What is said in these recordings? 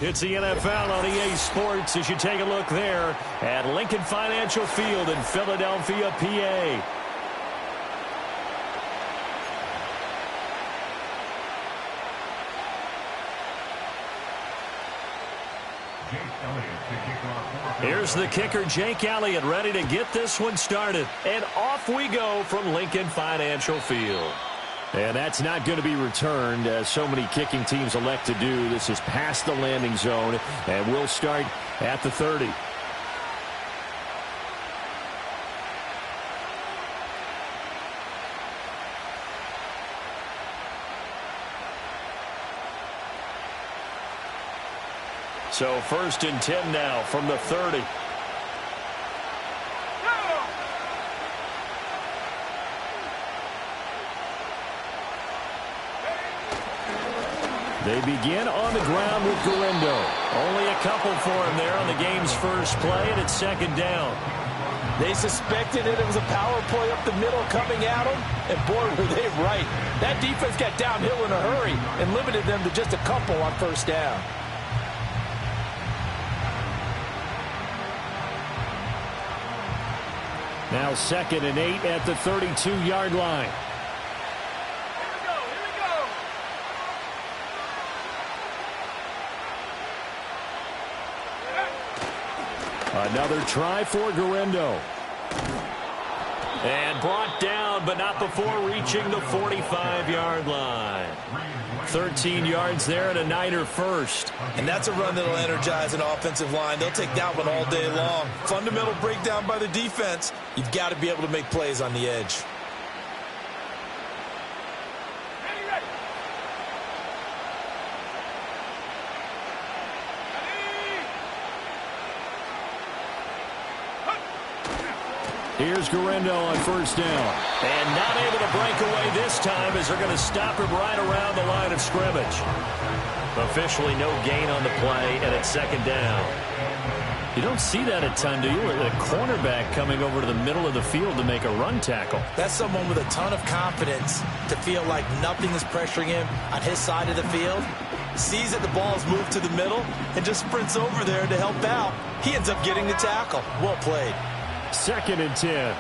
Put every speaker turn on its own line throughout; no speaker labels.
It's the NFL on EA Sports as you take a look there at Lincoln Financial Field in Philadelphia, PA. Here's the kicker, Jake Elliott, ready to get this one started. And off we go from Lincoln Financial Field. And that's not going to be returned, as so many kicking teams elect to do. This is past the landing zone, and we'll start at the 30. So 1st and 10 now from the 30. They begin on the ground with Garindo. Only a couple for him there on the game's first play, and it's 2nd down.
They suspected it was a power play up the middle coming at them, and boy, were they right. That defense got downhill in a hurry and limited them to just a couple on 1st down.
Now 2nd and 8 at the 32-yard line. Another try for Garindo. And brought down, but not before reaching the 45-yard line. 13 yards there and a Niner first.
And that's a run that'll energize an offensive line. They'll take that one all day long. Fundamental breakdown by the defense. You've got to be able to make plays on the edge.
Here's Garindo on 1st down. And not able to break away this time as they're going to stop him right around the line of scrimmage. Officially no gain on the play, and it's 2nd down. You don't see that a ton, do you? A cornerback coming over to the middle of the field to make a run tackle.
That's someone with a ton of confidence to feel like nothing is pressuring him on his side of the field. Sees that the ball's moved to the middle and just sprints over there to help out. He ends up getting the tackle. Well played.
2nd and 10.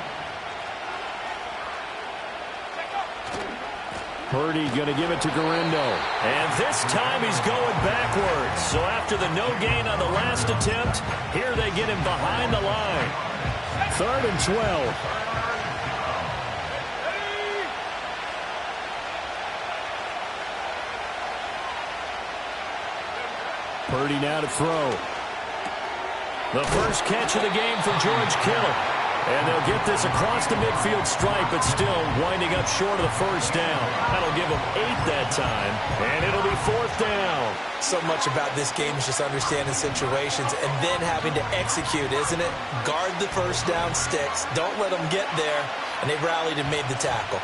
Purdy going to give it to Garindo. And this time he's going backwards. So after the no gain on the last attempt, here they get him behind the line. 3rd and 12. Purdy now to throw. The first catch of the game for George Kittle. And they'll get this across the midfield stripe, but still winding up short of the 1st down. That'll give them 8 that time, and it'll be 4th down.
So much about this game is just understanding situations and then having to execute, isn't it? Guard the 1st down sticks. Don't let them get there. And they rallied and made the tackle.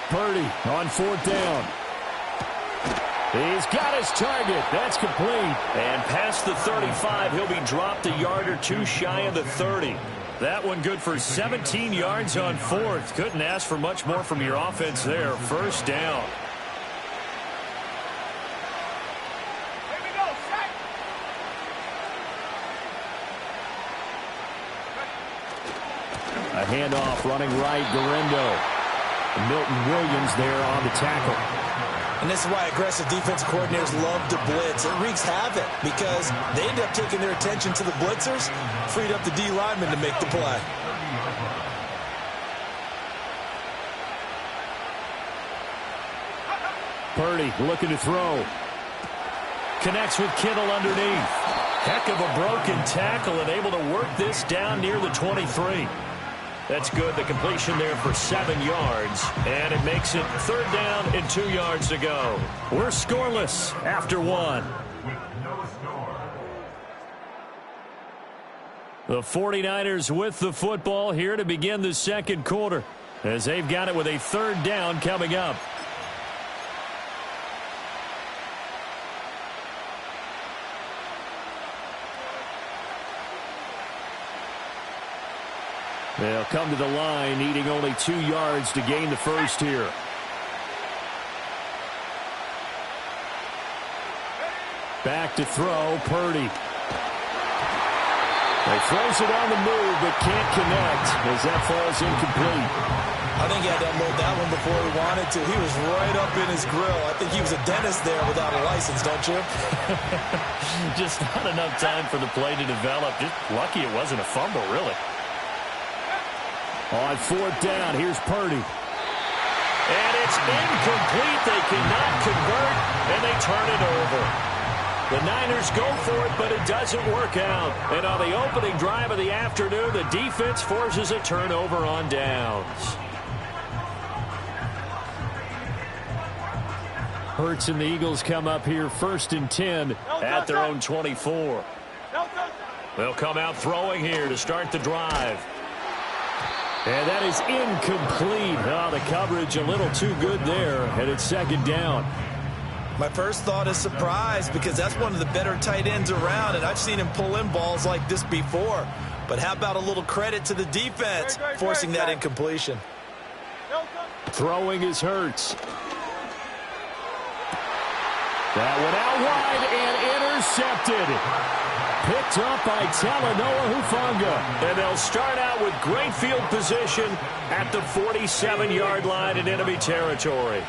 Purdy on 4th down. He's got his target. That's complete. And past the 35, he'll be dropped a yard or two shy of the 30. That one good for 17 yards on 4th. Couldn't ask for much more from your offense there. 1st down. A handoff running right, Garindo. Milton Williams there on the tackle.
And this is why aggressive defensive coordinators love to blitz. It wreaks havoc because they end up taking their attention to the blitzers, freed up the D lineman to make the play.
Purdy looking to throw. Connects with Kittle underneath. Heck of a broken tackle and able to work this down near the 23. That's good. The completion there for 7 yards. And it makes it 3rd down and 2 yards to go. We're scoreless after 1. The 49ers with the football here to begin the 2nd quarter, as they've got it with a 3rd down coming up. They'll come to the line, needing only 2 yards to gain the first here. Back to throw, Purdy. He throws it on the move, but can't connect as that falls incomplete.
I think he had to unload that one before he wanted to. He was right up in his grill. I think he was a dentist there without a license, don't you?
Just not enough time for the play to develop. Just lucky it wasn't a fumble, really. On fourth down, here's Purdy. And it's incomplete. They cannot convert, and they turn it over. The Niners go for it, but it doesn't work out. And on the opening drive of the afternoon, the defense forces a turnover on downs. Hurts and the Eagles come up here 1st and 10 at their own 24. They'll come out throwing here to start the drive. And that is incomplete. Oh, the coverage a little too good there, and it's 2nd down.
My first thought is surprise because that's one of the better tight ends around, and I've seen him pull in balls like this before. But how about a little credit to the defense forcing that incompletion?
Throwing is Hurts. That one out wide and intercepted. Picked up by Talanoa Hufanga. And they'll start out with great field position at the 47-yard line in enemy territory.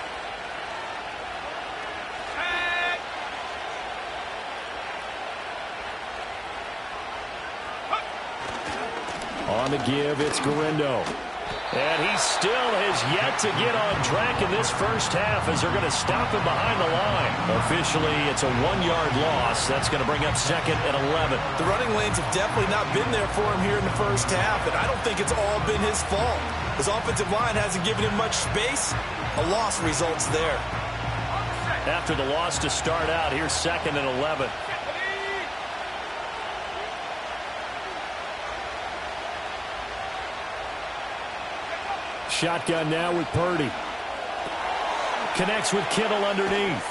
On the give, it's Guerendo. And he still has yet to get on track in this first half as they're going to stop him behind the line. Officially, it's a 1-yard loss. That's going to bring up 2nd and 11.
The running lanes have definitely not been there for him here in the first half, and I don't think it's all been his fault. His offensive line hasn't given him much space. A loss results there.
After the loss to start out, here's 2nd and 11. Shotgun now with Purdy. Connects with Kittle underneath.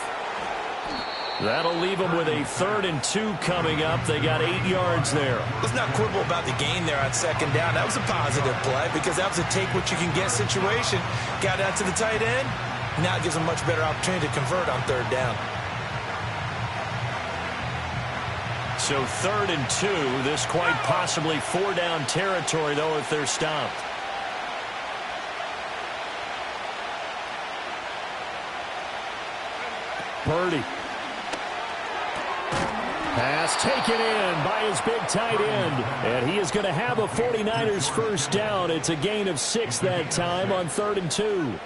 That'll leave them with a 3rd and 2 coming up. They got 8 yards there.
Let's not quibble about the gain there on 2nd down. That was a positive play because that was a take-what-you-can-get situation. Got out to the tight end. Now it gives them a much better opportunity to convert on 3rd down.
So 3rd and 2. This quite possibly 4-down territory, though, if they're stopped. Purdy. Pass taken in by his big tight end. And he is going to have a 49ers first down. It's a gain of 6 that time on 3rd and 2.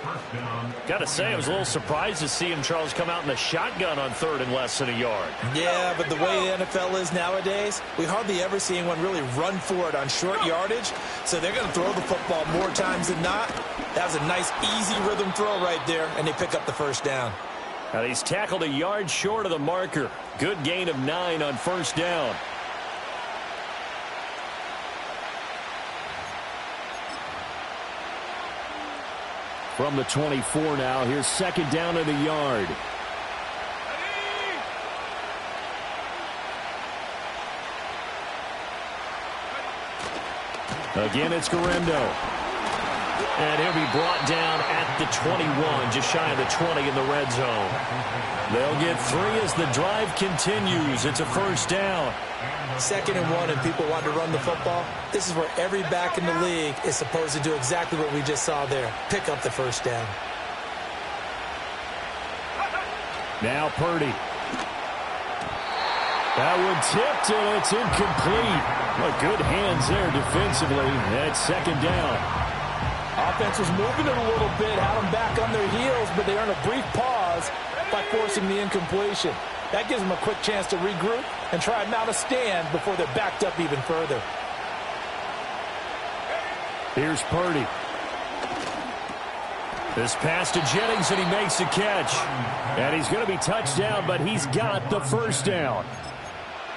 Got to say, I was a little surprised to see him, Charles, come out in the shotgun on 3rd and less than a yard.
Yeah, but the way the NFL is nowadays, we hardly ever see anyone really run for it on short yardage. So they're going to throw the football more times than not. That was a nice, easy rhythm throw right there, and they pick up the first down.
Now he's tackled a yard short of the marker. Good gain of 9 on 1st down. From the 24 now, here's 2nd down and a yard. Again, it's Guerendo. And he'll be brought down at the 21, just shy of the 20 in the red zone. They'll get 3 as the drive continues. It's a first down.
2nd and 1, and people want to run the football. This is where every back in the league is supposed to do exactly what we just saw there. Pick up the first down.
Now Purdy. That one tipped, and it's incomplete. Well, good hands there defensively. That's 2nd down.
Offense was moving it a little bit, had them back on their heels, but they earned a brief pause by forcing the incompletion. That gives them a quick chance to regroup and try and mount a stand before they're backed up even further.
Here's Purdy. This pass to Jennings, and he makes the catch. And he's going to be touched down, but he's got the first down.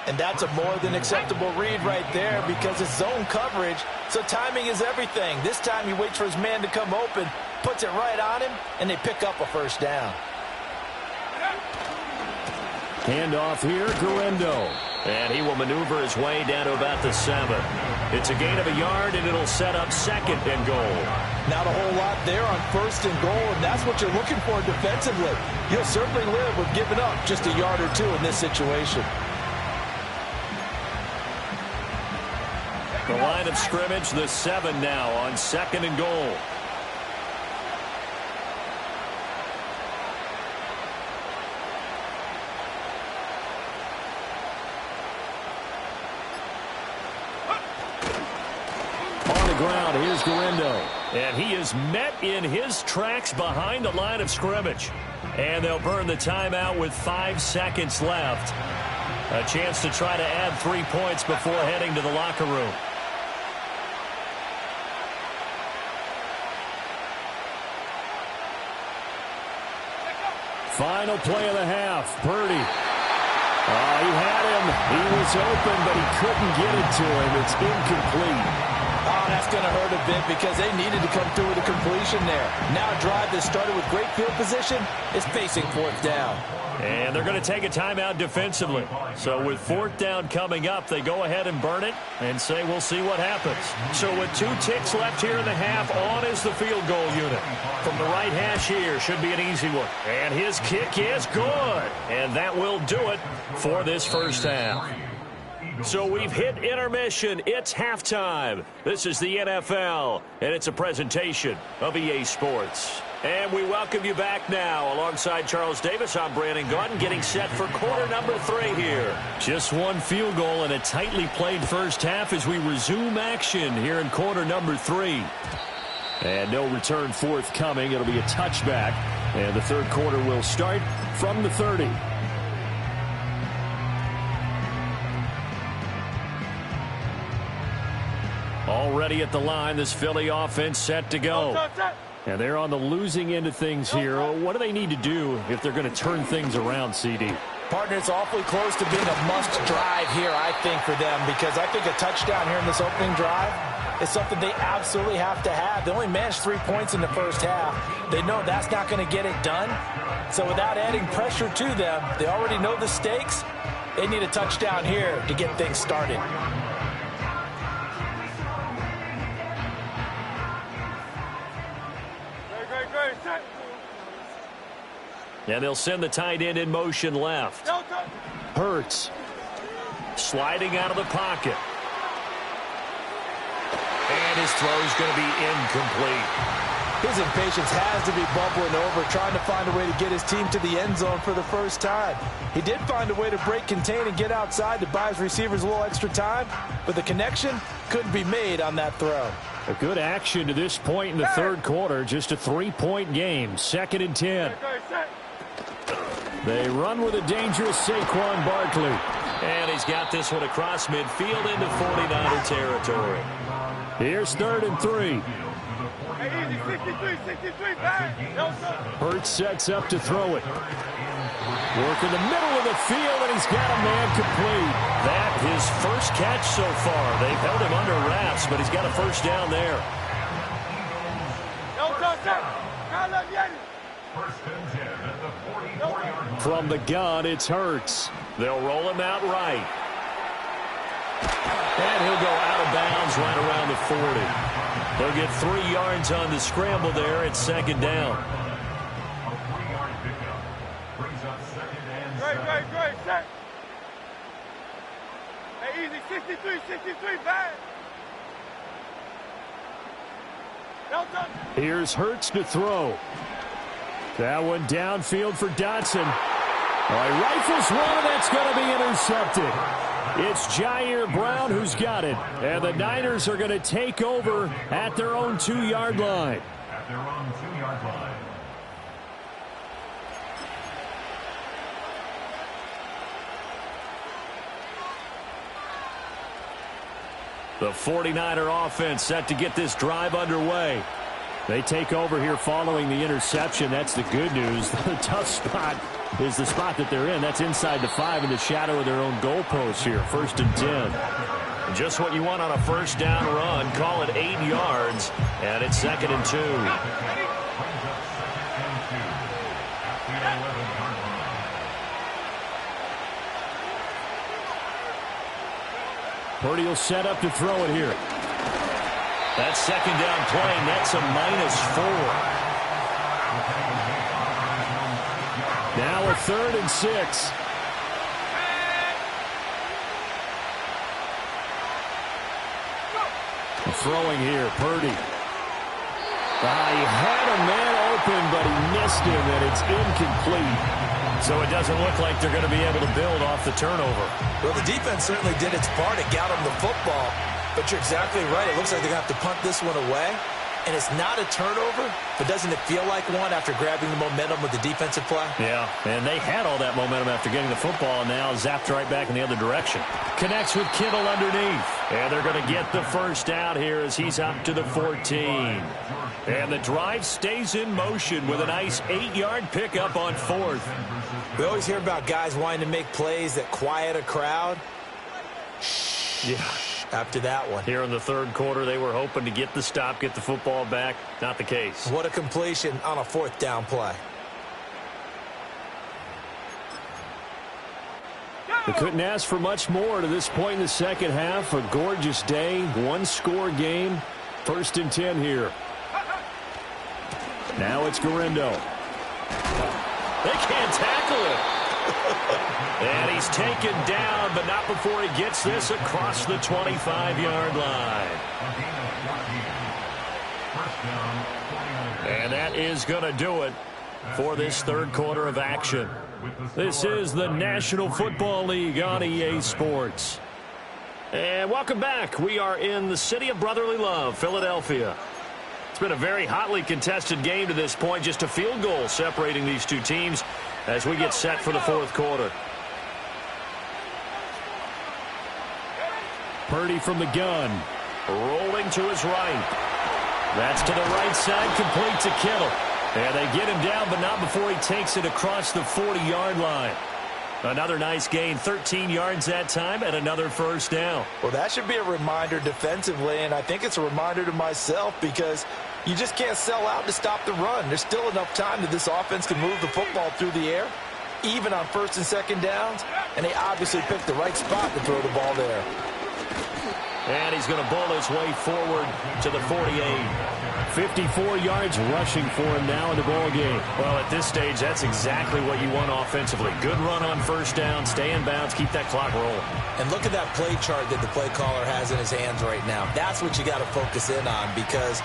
And that's a more than acceptable read right there because it's zone coverage, so timing is everything. This time he waits for his man to come open, puts it right on him, and they pick up a first down.
Handoff here, Guerendo. And he will maneuver his way down to about the 7. It's a gain of a yard, and it'll set up 2nd and goal.
Not a whole lot there on 1st and goal, and that's what you're looking for defensively. You'll certainly live with giving up just a yard or 2 in this situation.
The line of scrimmage, the 7 now on 2nd and goal. Ground. Here's Garindo. And he is met in his tracks behind the line of scrimmage. And they'll burn the timeout with 5 seconds left. A chance to try to add 3 points before heading to the locker room. Final play of the half. Purdy. He had him. He was open, but he couldn't get it to him. It's incomplete.
Oh, that's going to hurt a bit because they needed to come through with a completion there. Now a drive that started with great field position is facing 4th down.
And they're going to take a timeout defensively. So with 4th down coming up, they go ahead and burn it and say we'll see what happens. So with 2 ticks left here in the half, on is the field goal unit. From the right hash here, should be an easy one. And his kick is good. And that will do it for this first half. So we've hit intermission. It's halftime. This is the NFL, and it's a presentation of EA Sports. And we welcome you back now. Alongside Charles Davis, I'm Brandon Gaudin, getting set for quarter number 3 here. Just 1 field goal and a tightly played first half as we resume action here in quarter number 3. And no return forthcoming. It'll be a touchback, and the third quarter will start from the 30. Already at the line, this Philly offense set to go. And they're on the losing end of things here. What do they need to do if they're going to turn things around, CD?
Partner, it's awfully close to being a must drive here, I think, for them, because I think a touchdown here in this opening drive is something they absolutely have to have. They only managed 3 points in the first half. They know that's not going to get it done. So without adding pressure to them, they already know the stakes. They need a touchdown here to get things started.
And they'll send the tight end in motion left. Hurts. Sliding out of the pocket. And his throw is going to be incomplete.
His impatience has to be bubbling over, trying to find a way to get his team to the end zone for the first time. He did find a way to break contain and get outside to buy his receivers a little extra time, but the connection couldn't be made on that throw.
A good action to this point in the third quarter. Just a 3-point game. 2nd and 10. They run with a dangerous Saquon Barkley. And he's got this one across midfield into 49er territory. Here's 3rd and 3. Hurts sets up to throw it. Work in the middle of the field, and he's got a man complete. That his first catch so far. They've held him under wraps, but he's got a first down there. From the gun, it's Hurts. They'll roll him out right. And he'll go out of bounds right around the 40. They'll get 3 yards on the scramble there at 2nd down.
Great, set. Hey, easy, 63, back.
Here's Hurts to throw. That one downfield for Dotson. He rifles one, and that's going to be intercepted. It's Jair Brown who's got it. And the Niners are going to take over at their own 2-yard line. The 49er offense set to get this drive underway. They take over here following the interception. That's the good news. The tough spot is the spot that they're in. That's inside the 5 in the shadow of their own goalpost here. 1st and 10. Just what you want on a first down run. Call it 8 yards. And it's 2nd and 2. Purdy will set up to throw it here. That second down play nets a -4. Now a 3rd and 6. Throwing here, Purdy. He had a man open, but he missed him, and it's incomplete. So it doesn't look like they're going to be able to build off the turnover.
Well, the defense certainly did its part. It got them the football. But you're exactly right. It looks like they're going to have to punt this one away. And it's not a turnover, but doesn't it feel like one after grabbing the momentum with the defensive play?
Yeah, and they had all that momentum after getting the football, and now zapped right back in the other direction. Connects with Kittle underneath. And they're going to get the first out here as he's up to the 14. And the drive stays in motion with a nice 8-yard pickup on 4th.
We always hear about guys wanting to make plays that quiet a crowd.
Yeah.
After that one.
Here in the 3rd quarter, they were hoping to get the stop, get the football back. Not the case.
What a completion on a 4th down play.
They couldn't ask for much more to this point in the second half. A gorgeous day, 1-score game. 1st and 10 here. Now it's Garindo. They can't tackle it. And he's taken down, but not before he gets this across the 25-yard line. And that is going to do it for this 3rd quarter of action. This is the National Football League on EA Sports. And welcome back. We are in the city of brotherly love, Philadelphia. It's been a very hotly contested game to this point. Just a field goal separating these two teams as we get set for the 4th quarter. Purdy from the gun. Rolling to his right. That's to the right side, complete to Kittle. And they get him down, but not before he takes it across the 40-yard line. Another nice gain, 13 yards that time, and another first down.
Well, that should be a reminder defensively, and I think it's a reminder to myself because you just can't sell out to stop the run. There's still enough time that this offense can move the football through the air, even on 1st and 2nd downs, and they obviously picked the right spot to throw the ball there.
And he's going to bowl his way forward to the 48. 54 yards rushing for him now in the ball game. Well, at this stage, that's exactly what you want offensively. Good run on 1st down, stay in bounds, keep that clock rolling.
And look at that play chart that the play caller has in his hands right now. That's what you got to focus in on because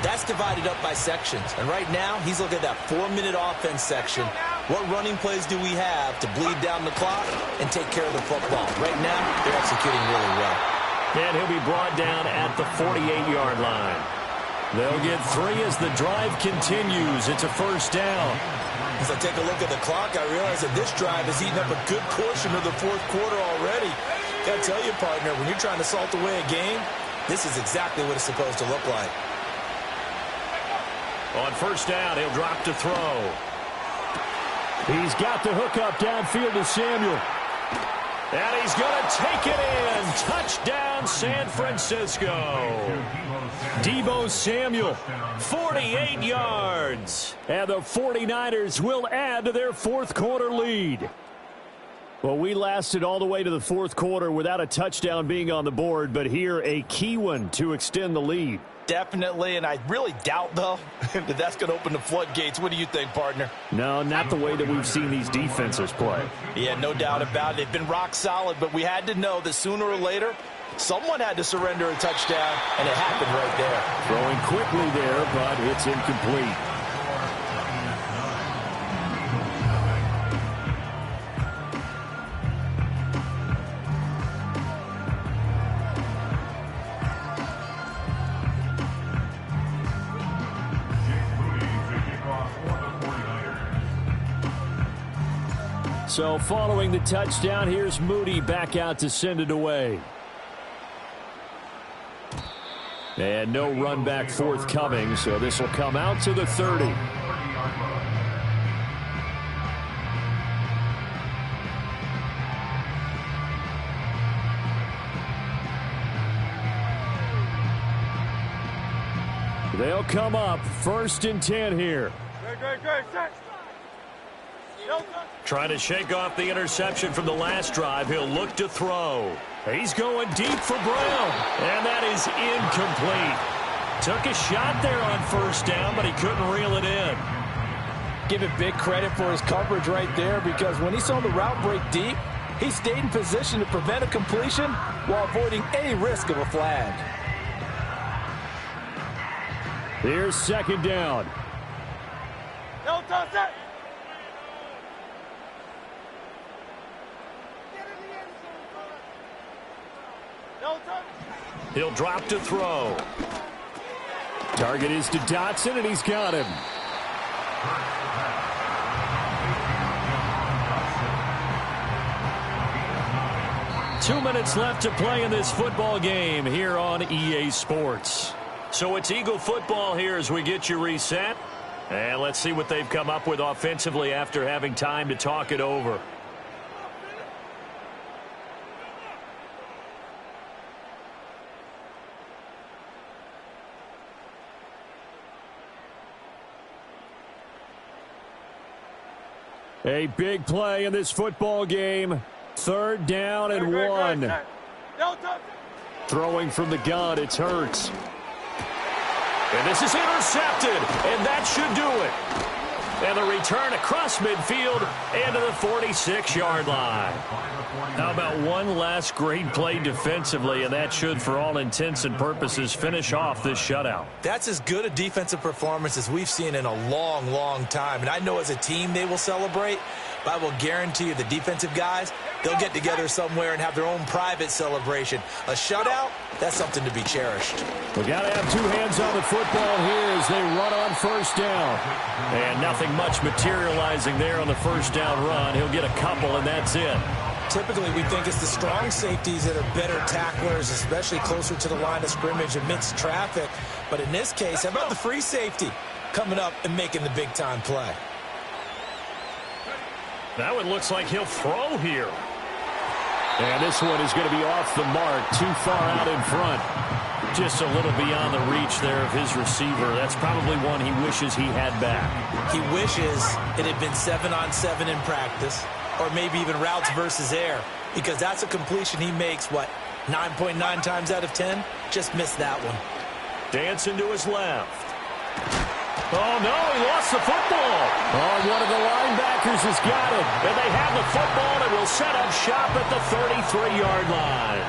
that's divided up by sections. And right now, he's looking at that 4-minute offense section. What running plays do we have to bleed down the clock and take care of the football? Right now, they're executing really well.
And he'll be brought down at the 48-yard line. They'll get 3 as the drive continues. It's a first down.
As I take a look at the clock, I realize that this drive has eaten up a good portion of the 4th quarter already. Got to tell you, partner, when you're trying to salt away a game, this is exactly what it's supposed to look like.
On 1st down, he'll drop to throw. He's got the hookup downfield to Samuel. And he's going to take it in. Touchdown, San Francisco. Deebo Samuel, 48 yards. And the 49ers will add to their 4th quarter lead. Well, we lasted all the way to the 4th quarter without a touchdown being on the board, but here a key one to extend the lead.
Definitely, and I really doubt, though, that that's going to open the floodgates. What do you think, partner?
No, not the way that we've seen these defenses play.
Yeah, no doubt about it. They've been rock solid, but we had to know that sooner or later, someone had to surrender a touchdown, and it happened right there.
Throwing quickly there, but it's incomplete. So following the touchdown, here's Moody back out to send it away. And no run back forthcoming, so this will come out to the 30. They'll come up 1st and 10 here.
Go, set.
Trying to shake off the interception from the last drive. He'll look to throw. He's going deep for Brown, and that is incomplete. Took a shot there on first down, but he couldn't reel it in.
Give him big credit for his coverage right there, because when he saw the route break deep, he stayed in position to prevent a completion while avoiding any risk of a flag.
Here's second down.
No touch it. No touch.
He'll drop to throw. Target is to Dotson, and he's got him. Two minutes left to play in this football game here on EA Sports. So it's Eagle football here as we get you reset. And let's see what they've come up with offensively after having time to talk it over. A big play in this football game. Third down and one.
No touch it.
Throwing from the gun, it's Hurts. And this is intercepted, and that should do it. And the return across midfield into the 46-yard line. How about one last great play defensively, and that should, for all intents and purposes, finish off this shutout.
That's as good a defensive performance as we've seen in a long, long time. And I know as a team they will celebrate, but I will guarantee you the defensive guys, they'll get together somewhere and have their own private celebration. A shutout, that's something to be cherished.
We got to have two hands on the football here as they run on first down. And nothing much materializing there on the first down run. He'll get a couple, and that's it.
Typically, we think it's the strong safeties that are better tacklers, especially closer to the line of scrimmage amidst traffic. But in this case, how about the free safety coming up and making the big-time play?
That one looks like he'll throw here. And this one is going to be off the mark, too far out in front. Just a little beyond the reach there of his receiver. That's probably one he wishes he had back.
He wishes it had been 7-on-7 in practice, or maybe even routes versus air, because that's a completion he makes, 9.9 times out of 10? Just missed that one.
Dancing to his left. Oh, no, he lost the football. Oh, one of the linebackers has got it. And they have the football and will set up shop at the 33-yard line.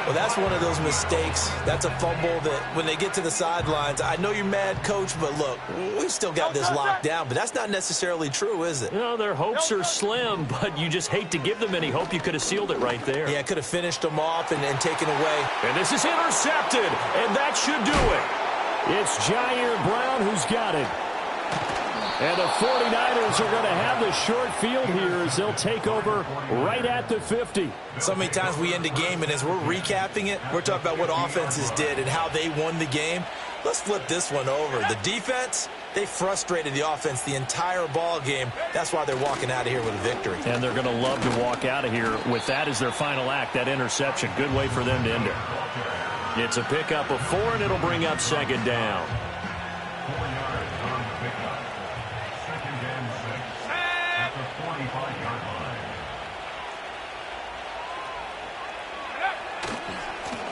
Well, that's one of those mistakes. That's a fumble that when they get to the sidelines, I know you're mad, Coach, but look, we've still got this locked down. But that's not necessarily true, is it?
No, their hopes are slim, but you just hate to give them any hope. You could have sealed it right there.
Yeah, could have finished them off and taken away.
And this is intercepted, and that should do it. It's Jair Brown who's got it. And the 49ers are going to have the short field here as they'll take over right at the 50.
So many times we end a game, and as we're recapping it, we're talking about what offenses did and how they won the game. Let's flip this one over. The defense, they frustrated the offense the entire ball game. That's why they're walking out of here with a victory.
And they're going to love to walk out of here with that as their final act, that interception. Good way for them to end it. It's a pickup of 4, and it'll bring up second down.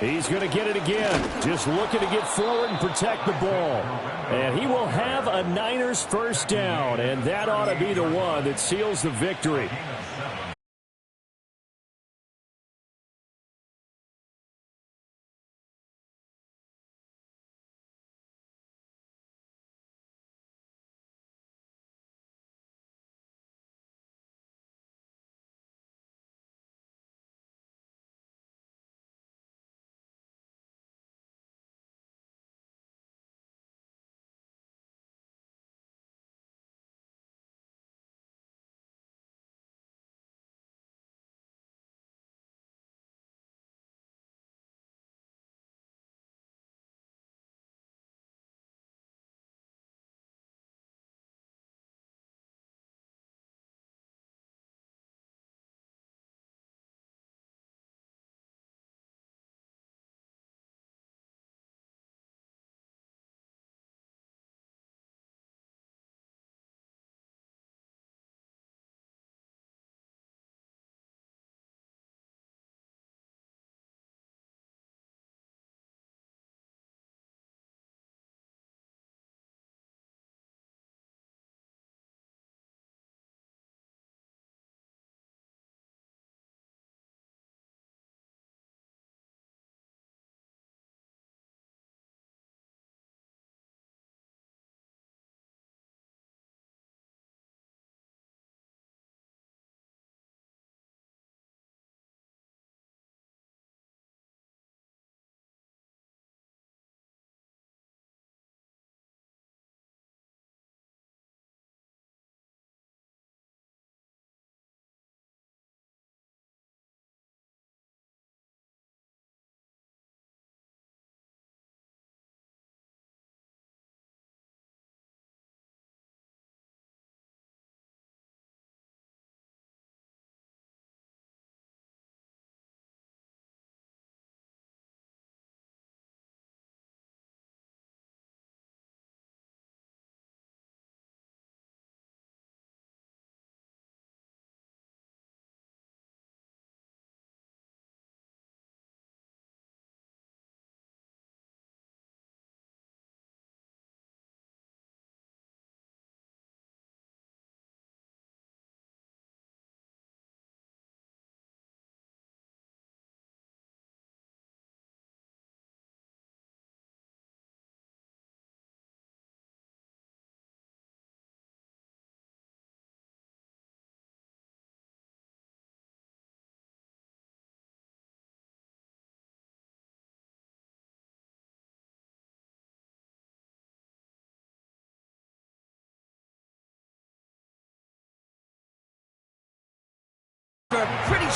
He's going to get it again. Just looking to get forward and protect the ball. And he will have a Niners first down, and that ought to be the one that seals the victory.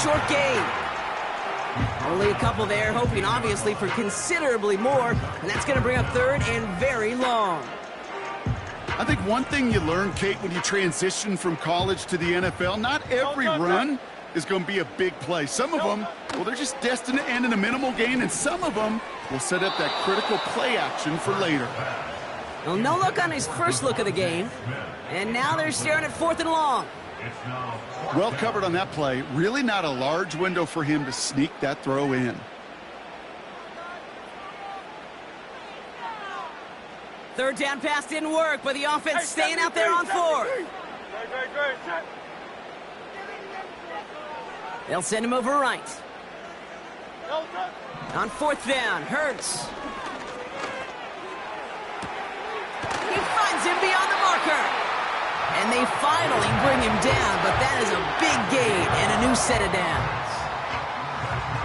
short gain. Only a couple there, hoping obviously for considerably more, and that's going to bring up third and very long.
I think one thing you learn, Kate, when you transition from college to the NFL, not every run is going to be a big play. Some of them, well, they're just destined to end in a minimal gain, and some of them will set up that critical play action for later.
Well, no look on his first look of the game, and now they're staring at 4th and long.
Well covered on that play. Really not a large window for him to sneak that throw in.
Third down pass didn't work, but the offense staying out there on 4th. They'll send him over right. On 4th down, Hurts. He finds him beyond the marker. And they finally bring him down, but that is a big gain and a new set of downs.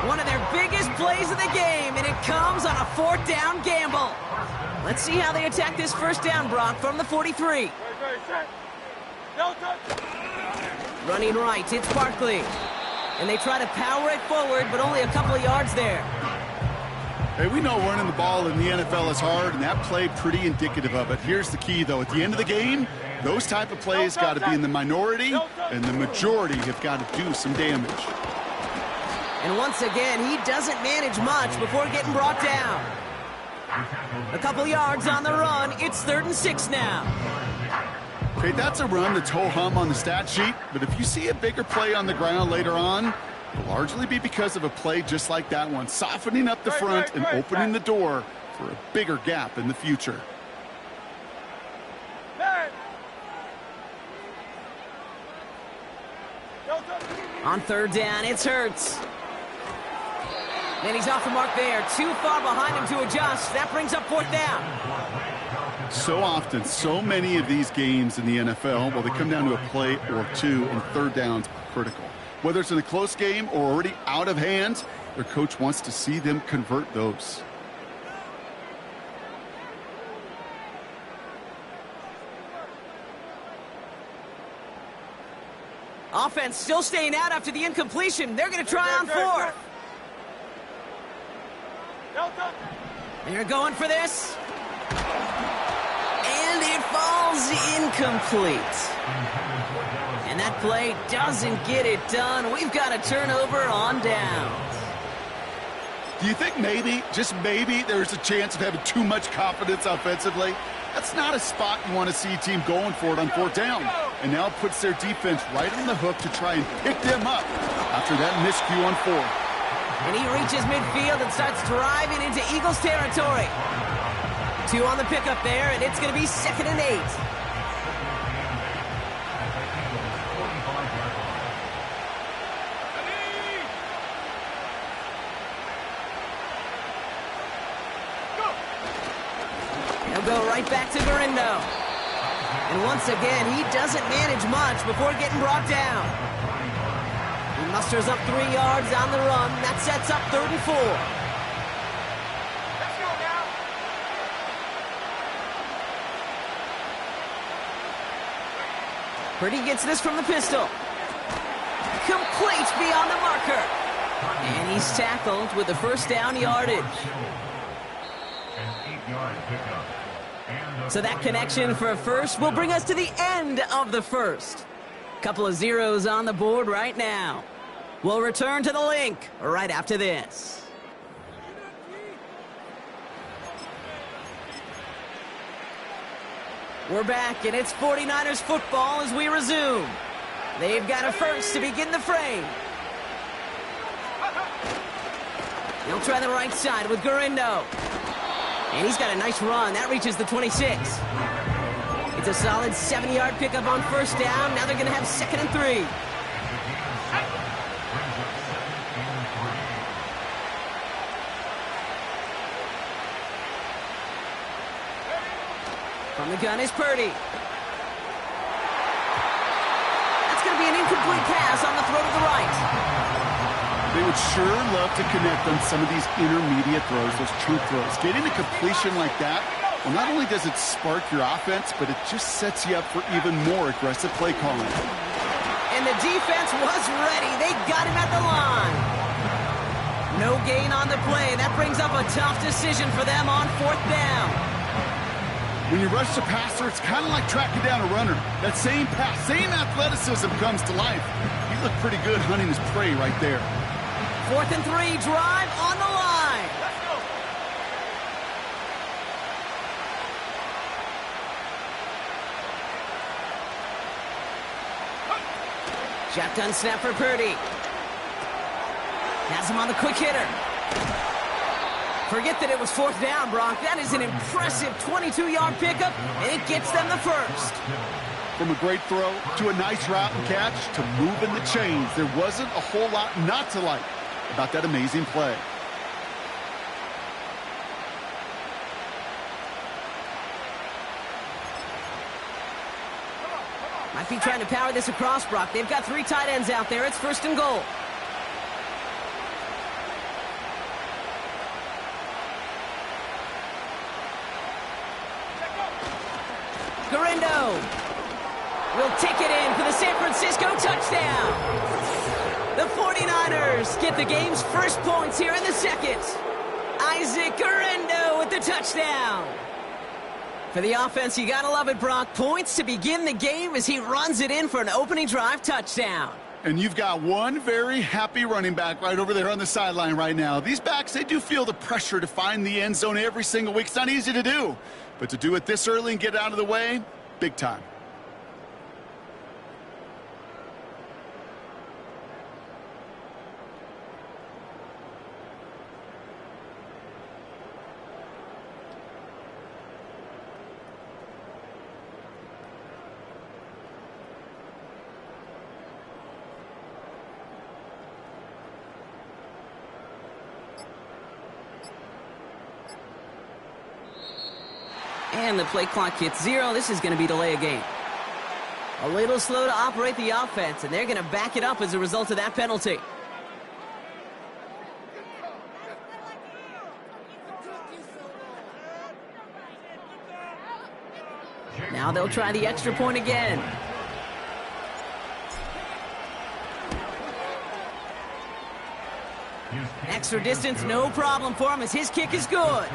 One of their biggest plays of the game, and it comes on a 4th down gamble. Let's see how they attack this first down, Brock, from the 43. Running right, it's Barkley. And they try to power it forward, but only a couple of yards there.
Hey, we know running the ball in the NFL is hard, and that play pretty indicative of it. Here's the key, though. At the end of the game, those type of plays got to be in the minority, and the majority have got to do some damage.
And once again, he doesn't manage much before getting brought down. A couple yards on the run. It's 3rd and 6 now.
Okay, that's a run that's ho-hum on the stat sheet, but if you see a bigger play on the ground later on, it'll largely be because of a play just like that one, softening up the front and opening the door for a bigger gap in the future.
On 3rd down, it's Hurts. And he's off the mark there. Too far behind him to adjust. That brings up 4th down.
So often, so many of these games in the NFL, well, they come down to a play or two, and 3rd downs are critical. Whether it's in a close game or already out of hand, their coach wants to see them convert those.
Offense still staying out after the incompletion. They're going to try on 4th. They're going for this. And it falls incomplete. And that play doesn't get it done. We've got a turnover on downs.
Do you think maybe, just maybe, there's a chance of having too much confidence offensively? That's not a spot you want to see a team going for it on 4th down. And now it puts their defense right on the hook to try and pick them up after that miscue on 4th.
And he reaches midfield and starts driving into Eagles territory. 2 on the pickup there, and it's going to be 2nd and 8. He'll go right back to Garindo. And once again, he doesn't manage much before getting brought down. He musters up 3 yards on the run. That sets up 3rd and 4. Purdy gets this from the pistol. Complete beyond the marker. And he's tackled with the first down yardage. So that connection for a first will bring us to the end of the first. Couple of zeros on the board right now. We'll return to the link right after this. We're back, and it's 49ers football as we resume. They've got a first to begin the frame. He'll try the right side with Garindo. And he's got a nice run. That reaches the 26. It's a solid 7-yard pickup on first down. Now they're going to have 2nd and 3. From the gun is Purdy. That's going to be an incomplete pass on the throw to the right.
They would sure love to connect on some of these intermediate throws, those true throws. Getting a completion like that, well, not only does it spark your offense, but it just sets you up for even more aggressive play calling.
And the the defense was ready. They got him at the line. No gain on the play. That brings up a tough decision for them on 4th down.
When you rush the passer, it's kind of like tracking down a runner. That same pass, same athleticism comes to life. He looked pretty good hunting his prey right there.
4th and 3, drive on the line.
Let's go.
Shotgun snap for Purdy. Has him on the quick hitter. Forget that it was 4th down, Brock. That is an impressive 22-yard pickup, and it gets them the first.
From a great throw to a nice route and catch to moving the chains, there wasn't a whole lot not to like about that amazing play.
Might be trying to power this across, Brock. They've got 3 tight ends out there. It's 1st and goal. Garendo will tick it in for the San Francisco touchdown. The 49ers get the game's first points here in the second. Isaac Garendo with the touchdown. For the offense, you gotta love it, Brock. Points to begin the game as he runs it in for an opening drive touchdown.
And you've got one very happy running back right over there on the sideline right now. These backs, they do feel the pressure to find the end zone every single week. It's not easy to do. But to do it this early and get out of the way, big time.
And the play clock hits 0. This is going to be delay a game. A little slow to operate the offense, and they're going to back it up as a result of that penalty. Now they'll try the extra point again. Extra distance, no problem for him as his kick is good.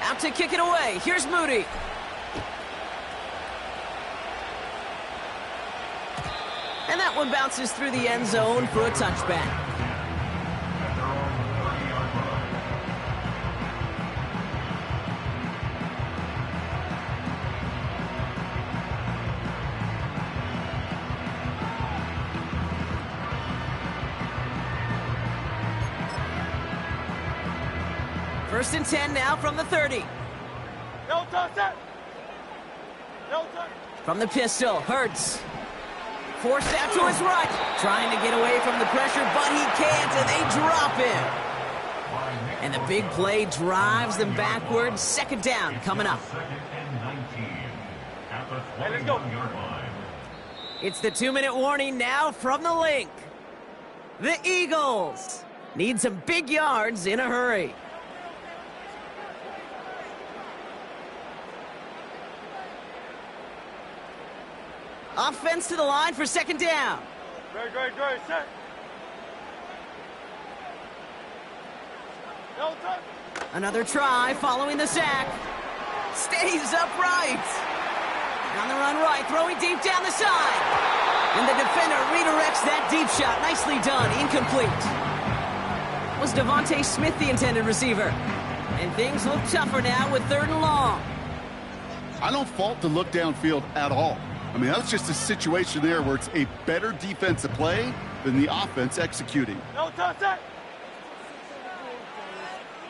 Out to kick it away. Here's Moody. And that one bounces through the end zone for a touchback. First and 10 now from the 30.
No touch it. No touch.
From the pistol, Hurts. Forced out to his right. Trying to get away from the pressure, but he can't, and they drop him. And the big play drives them backwards. 2nd down coming up.
Hey, let's go.
It's the 2-minute warning now from the link. The Eagles need some big yards in a hurry. Offense to the line for 2nd down.
Great, set. No touch.
Another try following the sack. Stays upright. On the run right, throwing deep down the side. And the defender redirects that deep shot. Nicely done, incomplete. Was Devontae Smith the intended receiver? And things look tougher now with 3rd and long.
I don't fault the look downfield at all. I mean, that was just a situation there where it's a better defensive play than the offense executing.
No touch it.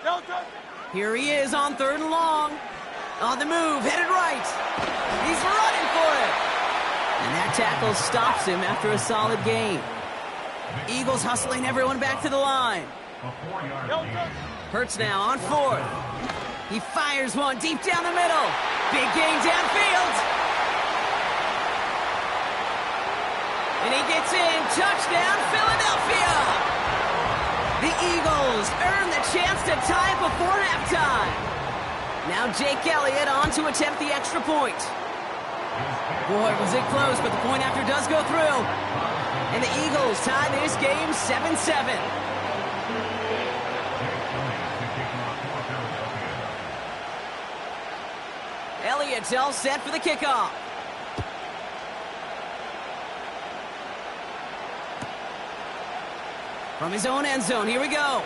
No touch.
Here he is on 3rd and long. On the move, headed right. He's running for it. And that tackle stops him after a solid gain. Eagles hustling everyone back to the line.
No touch.
Hurts now on 4th. He fires one deep down the middle. Big gain downfield. And he gets in. Touchdown, Philadelphia. The Eagles earn the chance to tie it before halftime. Now Jake Elliott on to attempt the extra point. Boy, was it close, but the point after does go through. And the Eagles tie this game 7-7. Elliott's all set for the kickoff. From his own end zone, here we go.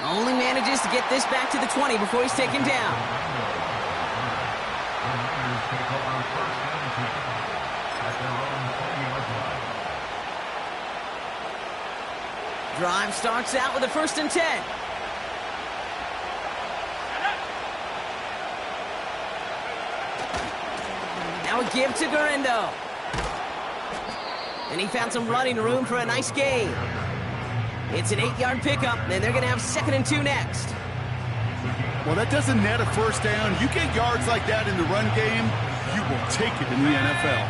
Only manages to get this back to the 20 before he's taken down. Drive starts out with a 1st and 10. Now a give to Garindo. And he found some running room for a nice gain. It's an 8-yard pickup, and they're going to have 2nd and 2 next.
Well, that doesn't net a first down. You get yards like that in the run game, you will take it in the NFL.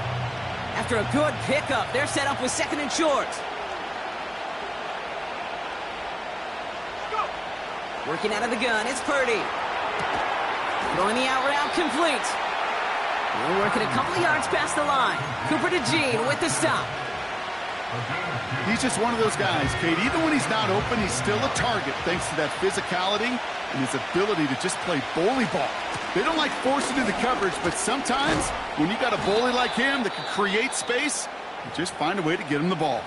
After a good pickup, they're set up with 2nd and short. Working out of the gun, it's Purdy. Throwing the out route complete. We're working a couple of yards past the line. Cooper to Gene with the stop.
He's just one of those guys, Kate. Even when he's not open, he's still a target thanks to that physicality and his ability to just play bully ball. They don't like forcing into coverage, but sometimes when you got a bully like him that can create space, you just find a way to get him the ball.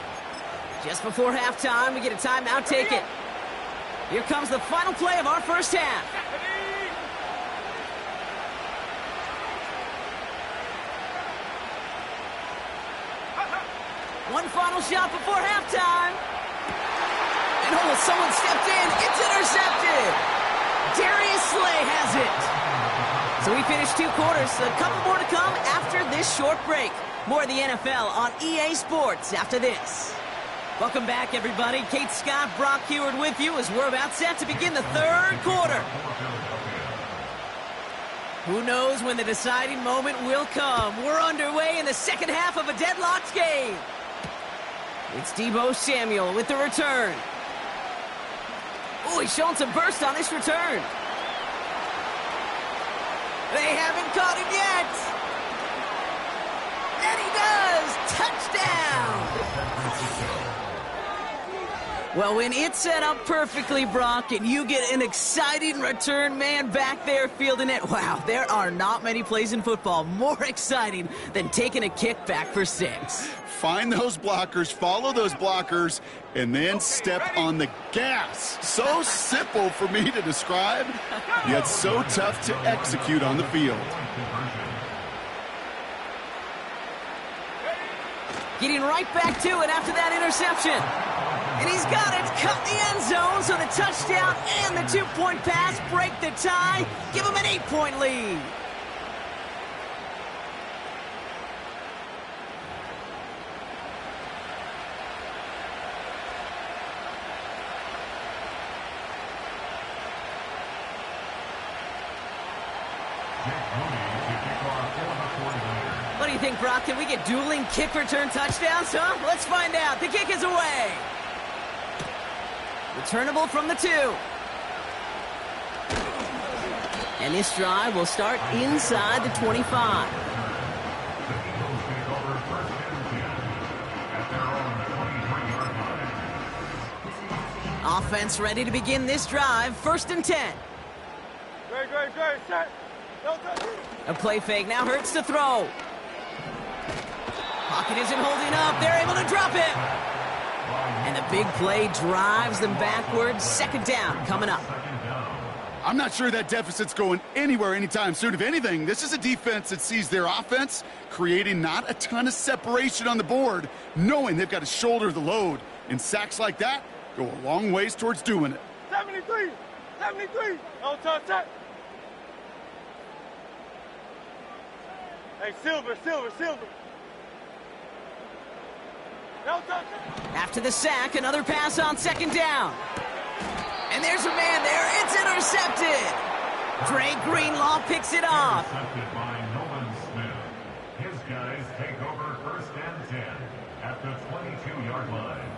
Just before halftime, we get a timeout. Take it. Here comes the final play of our first half. One final shot before halftime. And someone stepped in. It's intercepted. Darius Slay has it. So we finished 2 quarters. A couple more to come after this short break. More of the NFL on EA Sports after this. Welcome back, everybody. Kate Scott, Brock Heward with you as we're about set to begin the 3rd quarter. Who knows when the deciding moment will come? We're underway in the 2nd half of a deadlocked game. It's Deebo Samuel with the return. Oh, he's showing some burst on this return. They haven't caught him yet. And he does. Touchdown. Well, when it's set up perfectly, Brock, and you get an exciting return man back there fielding it, wow, there are not many plays in football more exciting than taking a kickback for 6.
Find those blockers, follow those blockers, and then step on the gas. So simple for me to describe, yet so tough to execute on the field.
Getting right back to it after that interception. And he's got it, cut the end zone, so the touchdown and the 2-point pass break the tie, give him an 8-point lead. What do you think, Brock? Can we get dueling kick return touchdowns, huh? Let's find out. The kick is away. Returnable from the 2. And this drive will start inside the 25. Offense ready to begin this drive. 1st and 10.
Great, set.
A play fake now hurts to throw. Pocket isn't holding up. They're able to drop it. And the big play drives them backwards. 2nd down coming up.
I'm not sure that deficit's going anywhere anytime soon. If anything, this is a defense that sees their offense creating not a ton of separation on the board, knowing they've got to shoulder the load. And sacks like that go a long ways towards doing it.
73. No touch set. Hey, Silver. No touch.
After the sack, another pass on 2nd down. And there's a man there. It's intercepted. Dre Greenlaw picks it off.
Intercepted by Nolan Smith. His guys take over 1st and 10 at the 22-yard line.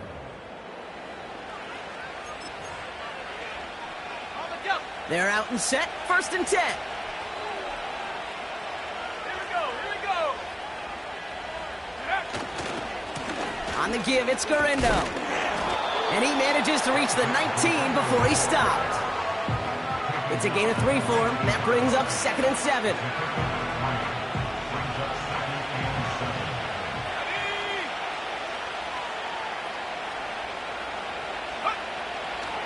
They're out and set, 1st and 10.
Here we go.
On the give, it's Garindo. And he manages to reach the 19 before he stopped. It's a gain of 3 for him. That brings up 2nd and 7.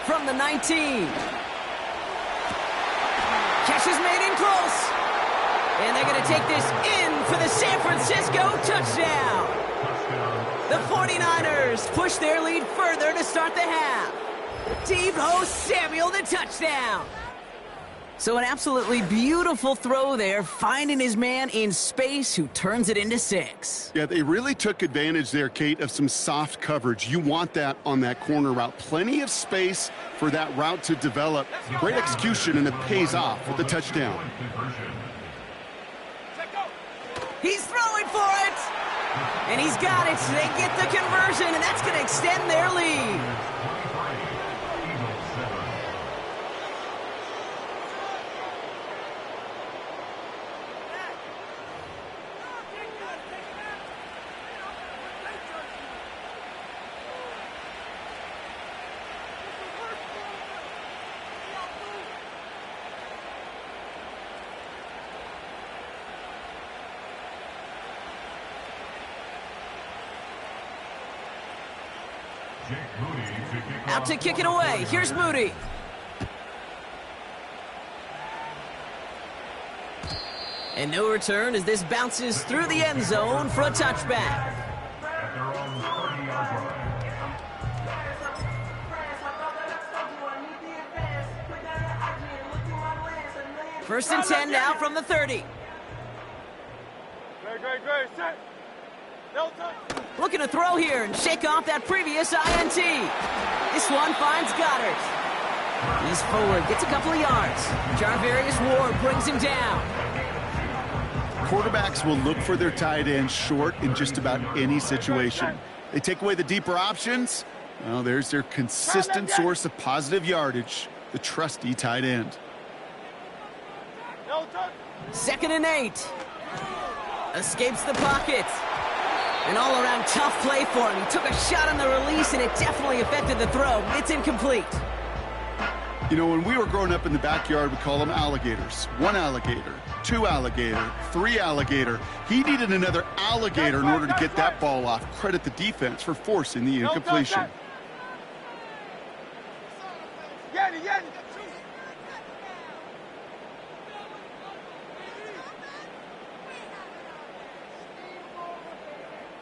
From the 19. Catch is made in close. And they're going to take this in for the San Francisco touchdown. The 49ers push their lead further to start the half. Deebo Samuel, the touchdown. So an absolutely beautiful throw there, finding his man in space who turns it into 6.
Yeah, they really took advantage there, Kate, of some soft coverage. You want that on that corner route. Plenty of space for that route to develop. Great execution, and it pays off with the touchdown.
He's throwing for it. And he's got it. They get the conversion, and that's going to extend their lead. Out to kick it away. Here's Moody. And no return as this bounces through the end zone for a touchback. First and 10 now from the 30.
Great. Set.
Looking to throw here and shake off that previous INT. This one finds Goddard. He's forward, gets a couple of yards. Jarvarius Ward brings him down.
Quarterbacks will look for their tight end short in just about any situation. They take away the deeper options. Well, there's their consistent source of positive yardage, the trusty tight end.
2nd and 8. Escapes the pocket. An all-around tough play for him. He took a shot on the release, and it definitely affected the throw. It's incomplete.
You know, when we were growing up in the backyard, we call them alligators. 1 alligator, 2 alligator, 3 alligator. He needed another alligator in order to get that ball off. Credit the defense for forcing the incompletion.
Yanni.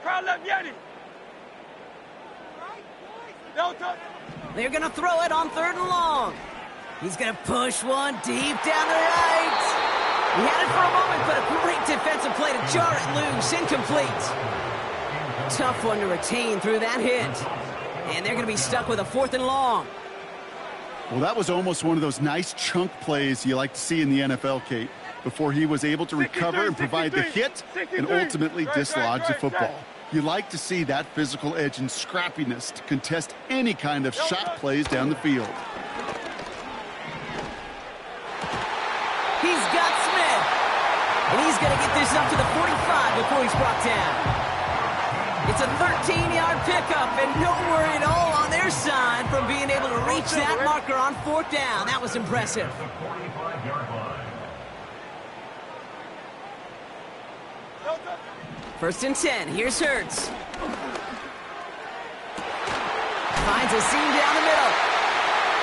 Crowd left Yanni.
They're going to throw it on 3rd and long. He's going to push one deep down the right. He had it for a moment, but a great defensive play to jar it loose. Incomplete. Tough one to retain through that hit. And they're going to be stuck with a 4th and long.
Well, that was almost one of those nice chunk plays you like to see in the NFL, Kate, before he was able to recover and provide the hit and ultimately dislodge the football. You like to see that physical edge and scrappiness to contest any kind of shot plays down the field.
He's got Smith. And he's going to get this up to the 45 before he's brought down. It's a 13-yard pickup, and no worry at all on their side from being able to reach that marker on 4th down. That was impressive. 1st and 10. Here's Hurts. Finds a seam down the middle.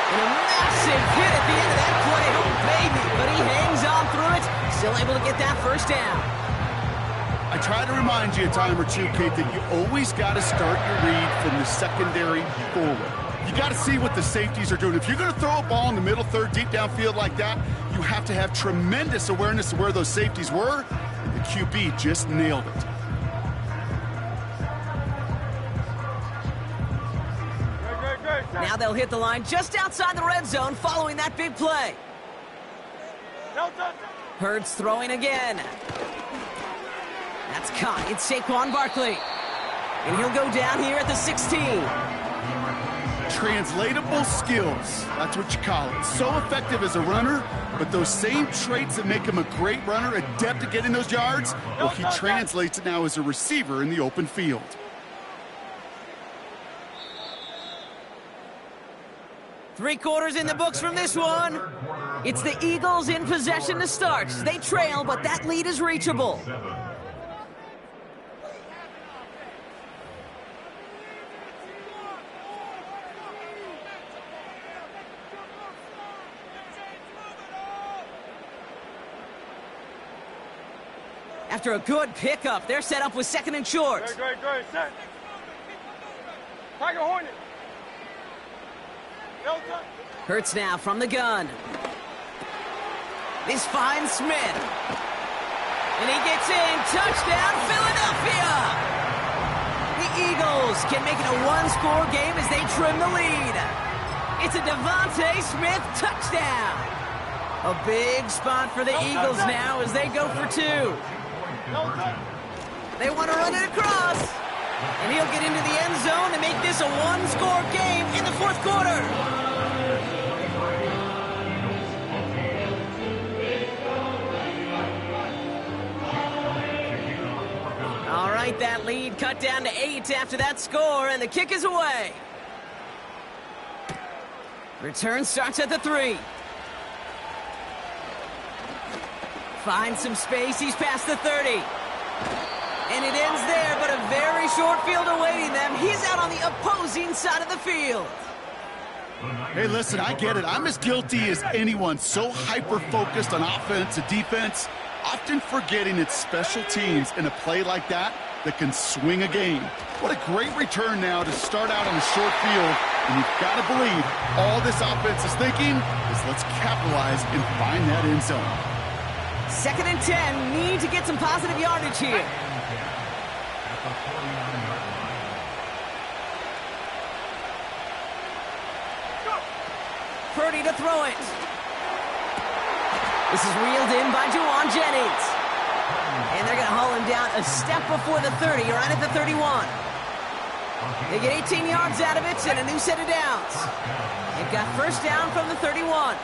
And a massive hit at the end of that play. Oh, baby. But he hangs on through it. Still able to get that 1st down.
I try to remind you a time or two, Kate, that you always got to start your read from the secondary forward. You got to see what the safeties are doing. If you're going to throw a ball in the middle third, deep downfield like that, you have to have tremendous awareness of where those safeties were. And the QB just nailed it.
Now they'll hit the line just outside the red zone following that big play. Hurts throwing again. That's caught. It's Saquon Barkley. And he'll go down here at the 16.
Untranslatable skills. That's what you call it. So effective as a runner, but those same traits that make him a great runner, adept at getting those yards, well, he translates it now as a receiver in the open field.
Three quarters in the books from this one. It's the Eagles in possession to start. They trail, but that lead is reachable. After a good pickup, they're set up with second and short.
Great, set. Tiger Hornet.
Hurts now from the gun. This finds Smith. And he gets in. Touchdown, Philadelphia! The Eagles can make it a one-score game as they trim the lead. It's a Devontae Smith touchdown. A big spot for the Eagles now as they go for two. They want to run it across. And he'll get into the end zone to make this a one-score game in the fourth quarter. All right, that lead cut down to 8 after that score, and the kick is away. Return starts at the 3. Finds some space, he's past the 30. And it ends there, but a very short field awaiting them. He's out on the opposing side of the field.
Hey, listen, I get it. I'm as guilty as anyone. So hyper-focused on offense and defense, often forgetting it's special teams in a play like that can swing a game. What a great return now to start out on a short field. And you've got to believe all this offense is thinking is let's capitalize and find that end zone.
Second and 10, need to get some positive yardage here. Purdy to throw it. This is reeled in by Juwan Jennings. And they're going to haul him down a step before the 30, right at the 31. They get 18 yards out of it and a new set of downs. They've got first down from the 31.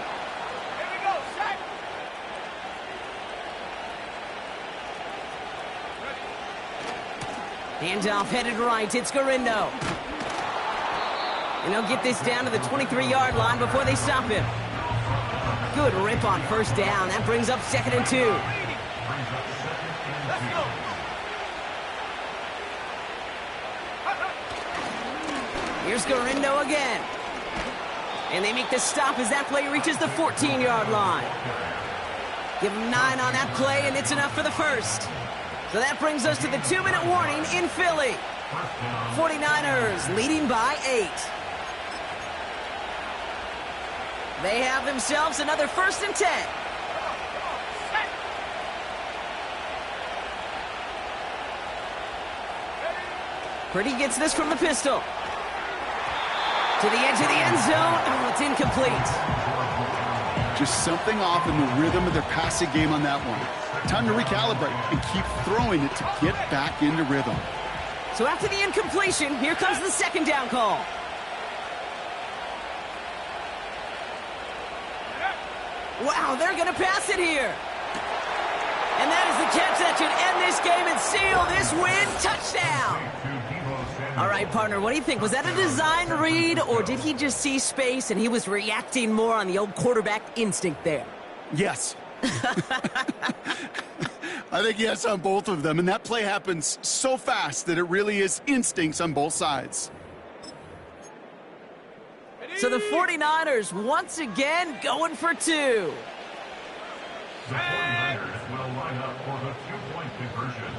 Handoff headed right. It's Garindo. And he'll get this down to the 23-yard line before they stop him. Good rip on first down. That brings up second and 2. Here's Garindo again. And they make the stop as that play reaches the 14-yard line. Give them 9 on that play, and it's enough for the first. So that brings us to the 2-minute warning in Philly. 49ers leading by 8. They have themselves another first and 10. Purdy gets this from the pistol. To the edge of the end zone. Oh, it's incomplete.
Just something off in the rhythm of their passing game on that one. Time to recalibrate and keep throwing it to get back into rhythm.
So after the incompletion, here comes the second down call. Wow, they're going to pass it here. And that is the catch that should end this game and seal this win. Touchdown. All right, partner, what do you think? Was that a design read, or did he just see space and he was reacting more on the old quarterback instinct there?
Yes. I think yes on both of them, and that play happens so fast that it really is instincts on both sides.
So the 49ers once again going for 2.
The 49ers will line up for the 2-point conversion.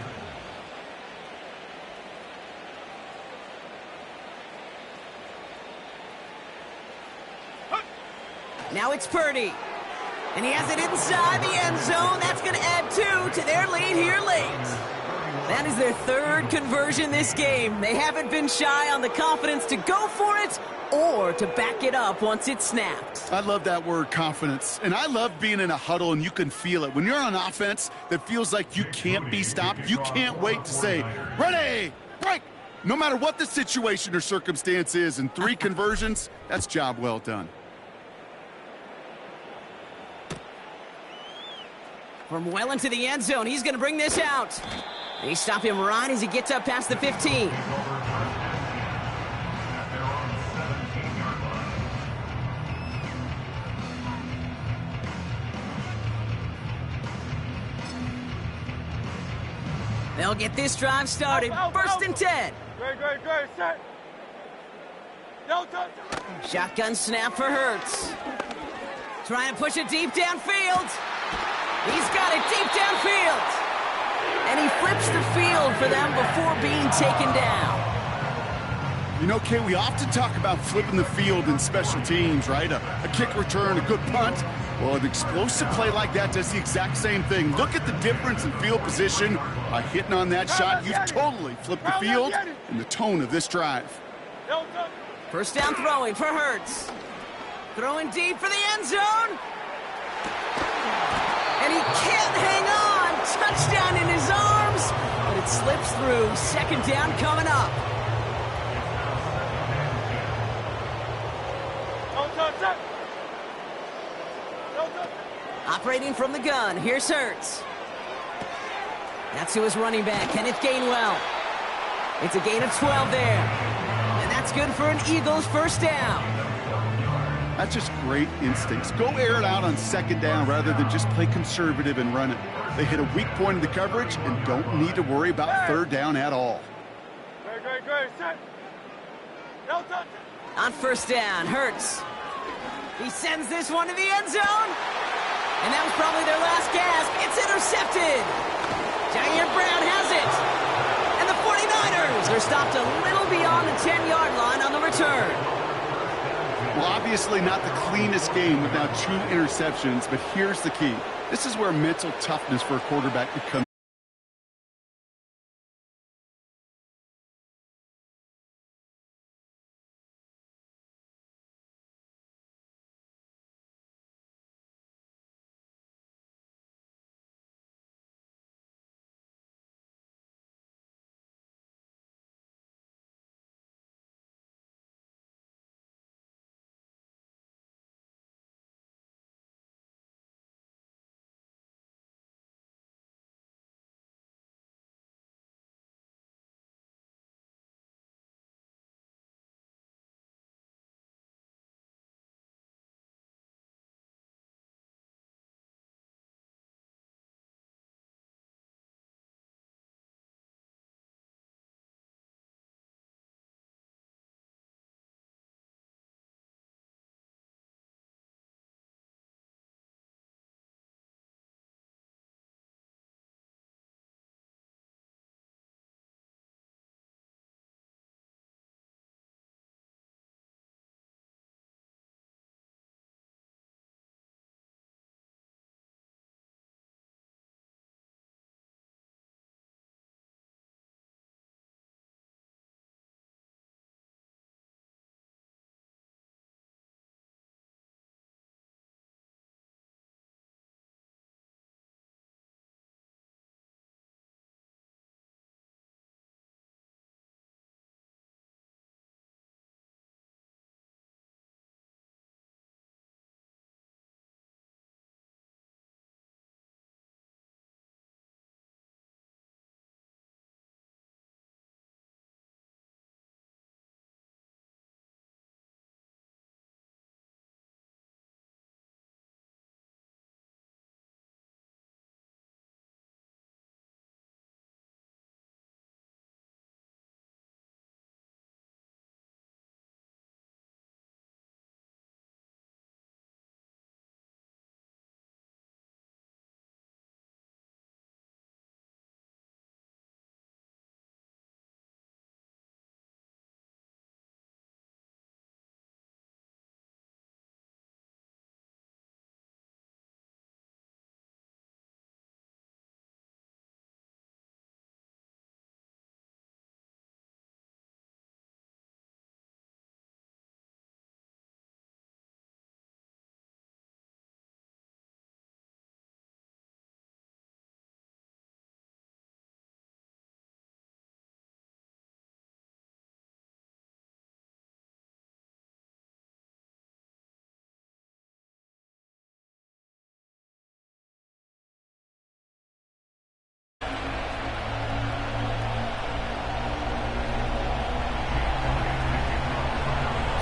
Now it's Purdy. And he has it inside the end zone. That's going to add 2 to their lead here late. That is their third conversion this game. They haven't been shy on the confidence to go for it or to back it up once it's snapped.
I love that word, confidence. And I love being in a huddle and you can feel it. When you're on offense that feels like you can't be stopped, you can't wait to say, ready, break, No matter what the situation or circumstance is, in 3 conversions, that's job well done.
From well into the end zone, he's going to bring this out. They stop him right as he gets up past the 15. They'll get this drive started. First and 10.
Great, set.
Shotgun snap for Hurts. Trying to push it deep downfield. He's got it deep downfield. And he flips the field for them before being taken down.
You know, Kay, we often talk about flipping the field in special teams, right? A kick return, a good punt. Well, an explosive play like that does the exact same thing. Look at the difference in field position. By hitting on that shot, you've totally flipped the field and the tone of this drive.
First down throwing for Hurts. Throwing deep for the end zone. And he can't hang on. Touchdown in his arms. But it slips through. Second down coming up. Operating from the gun, here's Hurts. That's who is running back, Kenneth Gainwell. It's a gain of 12 there. And that's good for an Eagles first down.
That's just great instincts. Go air it out on second down rather than just play conservative and run it. They hit a weak point in the coverage and don't need to worry about third down at all.
Great, set.
On first down, Hurts. He sends this one to the end zone. And that was probably their last gasp. It's intercepted. Jair Brown has it. And the 49ers are stopped a little beyond the 10-yard line on the return.
Well, obviously not the cleanest game without 2 interceptions, but here's the key. This is where mental toughness for a quarterback becomes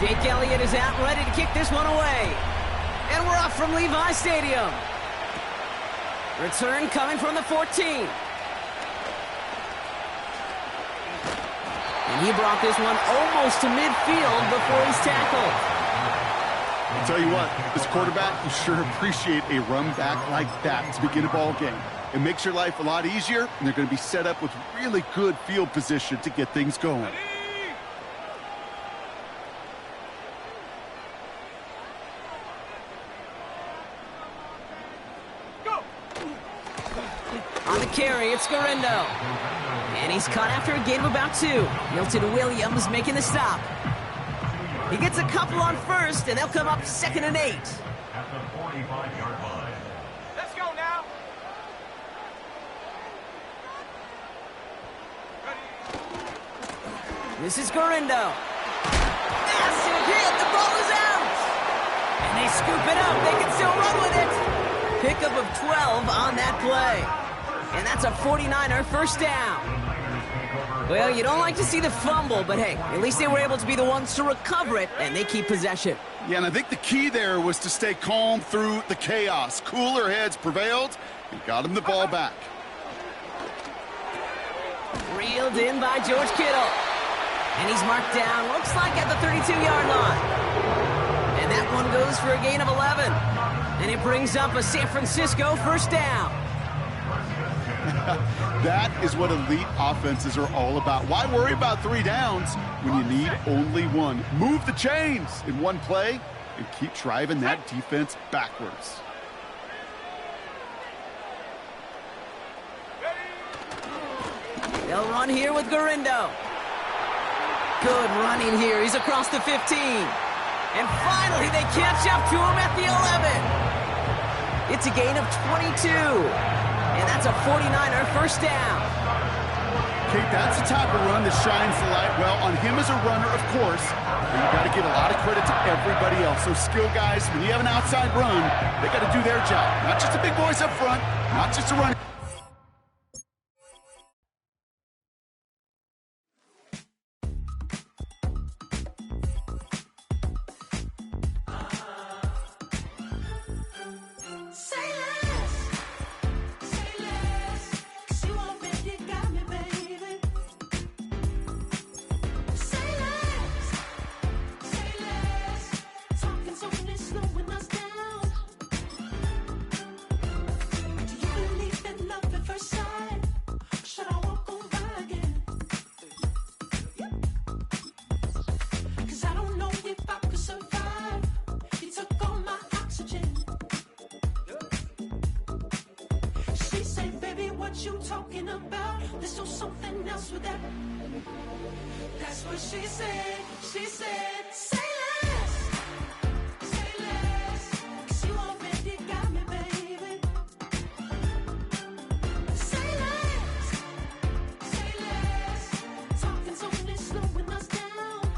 Jake Elliott is out and ready to kick this one away. And we're off from Levi Stadium. Return coming from the 14. And he brought this one almost to midfield before he's tackled.
I'll tell you what, this quarterback, you sure appreciate a run back like that to begin a ball game. It makes your life a lot easier, and they're going to be set up with really good field position to get things going.
On the carry, it's Garindo. And he's caught after a gain of about 2. Milton Williams making the stop. He gets a couple on first, and they'll come up 2nd and 8.
At the 45-yard line.
Let's go now.
This is Garindo. Massive hit. The ball is out. And they scoop it up. They can still run with it. Pickup of 12 on that play. And that's a 49er first down. Well, you don't like to see the fumble, but hey, at least they were able to be the ones to recover it, and they keep possession.
Yeah, and I think the key there was to stay calm through the chaos. Cooler heads prevailed and got him the ball back.
Reeled in by George Kittle. And he's marked down, looks like at the 32-yard line. And that one goes for a gain of 11. And it brings up a San Francisco first down.
That is what elite offenses are all about. Why worry about 3 downs when you need only 1? Move the chains in one play and keep driving that defense backwards.
They'll run here with Garindo. Good running here. He's across the 15. And finally, they catch up to him at the 11. It's a gain of 22. And that's a 49er first down.
Kate, that's the type of run that shines the light well on him as a runner, of course. But you've got to give a lot of credit to everybody else. Those skill guys, when you have an outside run, they got to do their job. Not just the big boys up front, not just a runner.
You talking about? Let's do something else with that. That's what she said. She said, say less. Say less. 'Cause you already got me, baby. Say less. Say less. Talking's only slowing us down.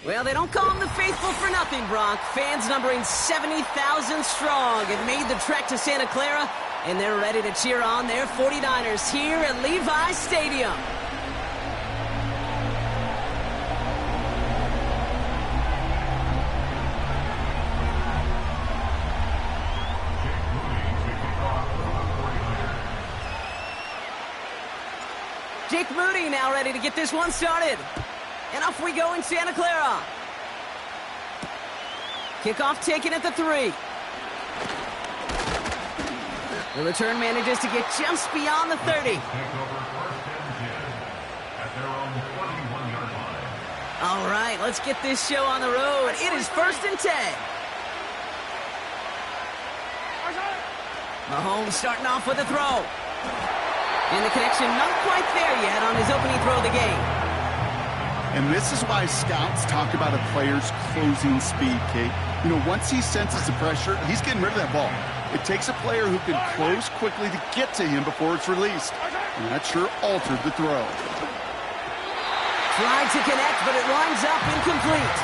Well, they don't call him the faithful for nothing, Brock. Fans numbering 70,000 strong have made the trek to Santa Clara, and they're ready to cheer on their 49ers here at Levi Stadium. Jake Moody now ready to get this one started. And off we go in Santa Clara. Kickoff taken at the 3. The return manages to get just beyond the 30. All right, let's get this show on the road. It is 1st and 10. Mahomes starting off with a throw. And the connection not quite there yet on his opening throw of the game.
And this is why scouts talk about a player's closing speed, Kate. You know, once he senses the pressure, he's getting rid of that ball. It takes a player who can close quickly to get to him before it's released. And that sure altered the throw.
Tried to connect, but it winds up incomplete.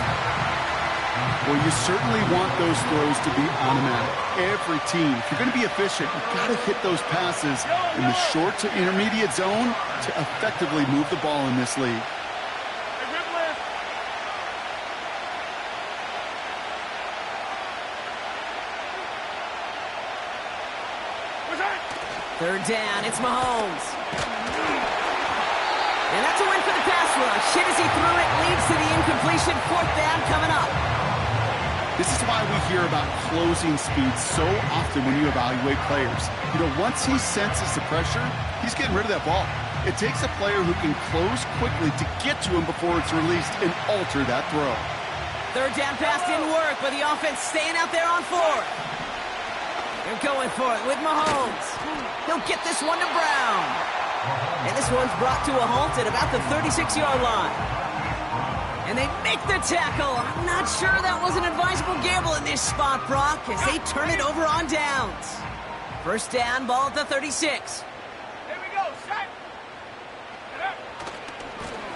Well, you certainly want those throws to be automatic. Every team, if you're going to be efficient, you've got to hit those passes in the short to intermediate zone to effectively move the ball in this league.
Third down, it's Mahomes. And that's a win for the pass rush. Hit as he threw it, leads to the incompletion. Fourth down coming up.
This is why we hear about closing speed so often when you evaluate players. You know, once he senses the pressure, he's getting rid of that ball. It takes a player who can close quickly to get to him before it's released and alter that throw.
Third down pass didn't work, but the offense staying out there on fourth. They're going for it with Mahomes. He'll get this one to Brown. And this one's brought to a halt at about the 36-yard line. And they make the tackle. I'm not sure that was an advisable gamble in this spot, Brock, as they turn it over on downs. First down, ball at the 36.
Here we go, set.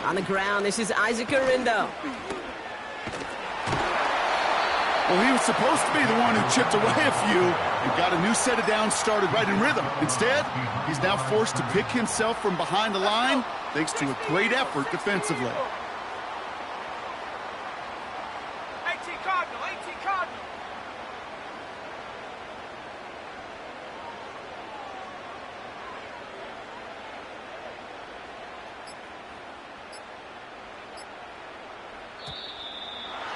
On the ground, this is Isaac Gurindo.
Well, he was supposed to be the one who chipped away a few and got a new set of downs started right in rhythm. Instead, he's now forced to pick himself from behind the line thanks to a great effort defensively.
18 Cardinal, 18 Cardinal.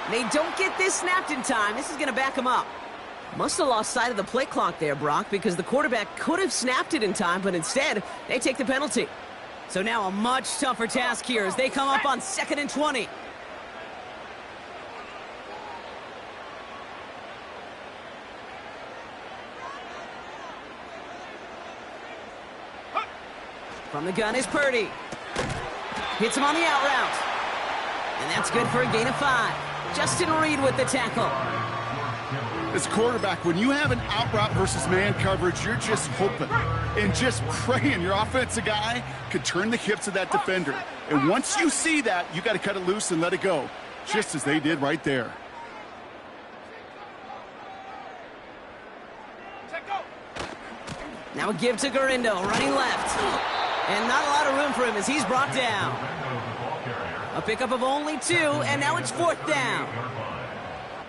They don't get this snapped in time. This is going to back them up. Must have lost sight of the play clock there, Brock, because the quarterback could have snapped it in time, but instead, they take the penalty. So now a much tougher task here as they come up on 2nd and 20. From the gun is Purdy. Hits him on the out route. And that's good for a gain of 5. Justin Reed with the tackle.
As quarterback, when you have an out route versus man coverage, you're just hoping and just praying your offensive guy could turn the hips of that defender. And once you see that, you got to cut it loose and let it go, just as they did right there.
Now a give to Gurindo, running left. And not a lot of room for him as he's brought down. A pickup of only 2, and now it's 4th down.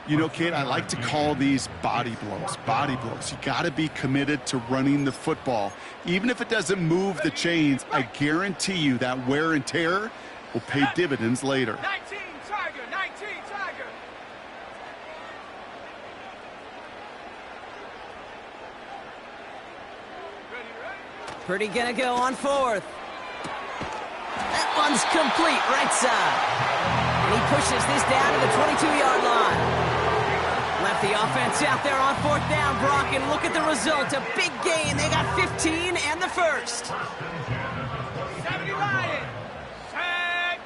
You know, Kate, I like to call these body blows. Body blows. You got to be committed to running the football. Even if it doesn't move the chains, I guarantee you that wear and tear will pay dividends later.
19 Tiger, 19 Tiger.
Purdy gonna go on 4th. That one's complete, right side. And he pushes this down to the 22-yard line. Left the offense out there on 4th down, Brock, and look at the result. A big gain. They got 15 and the first.
70 Lions. Set.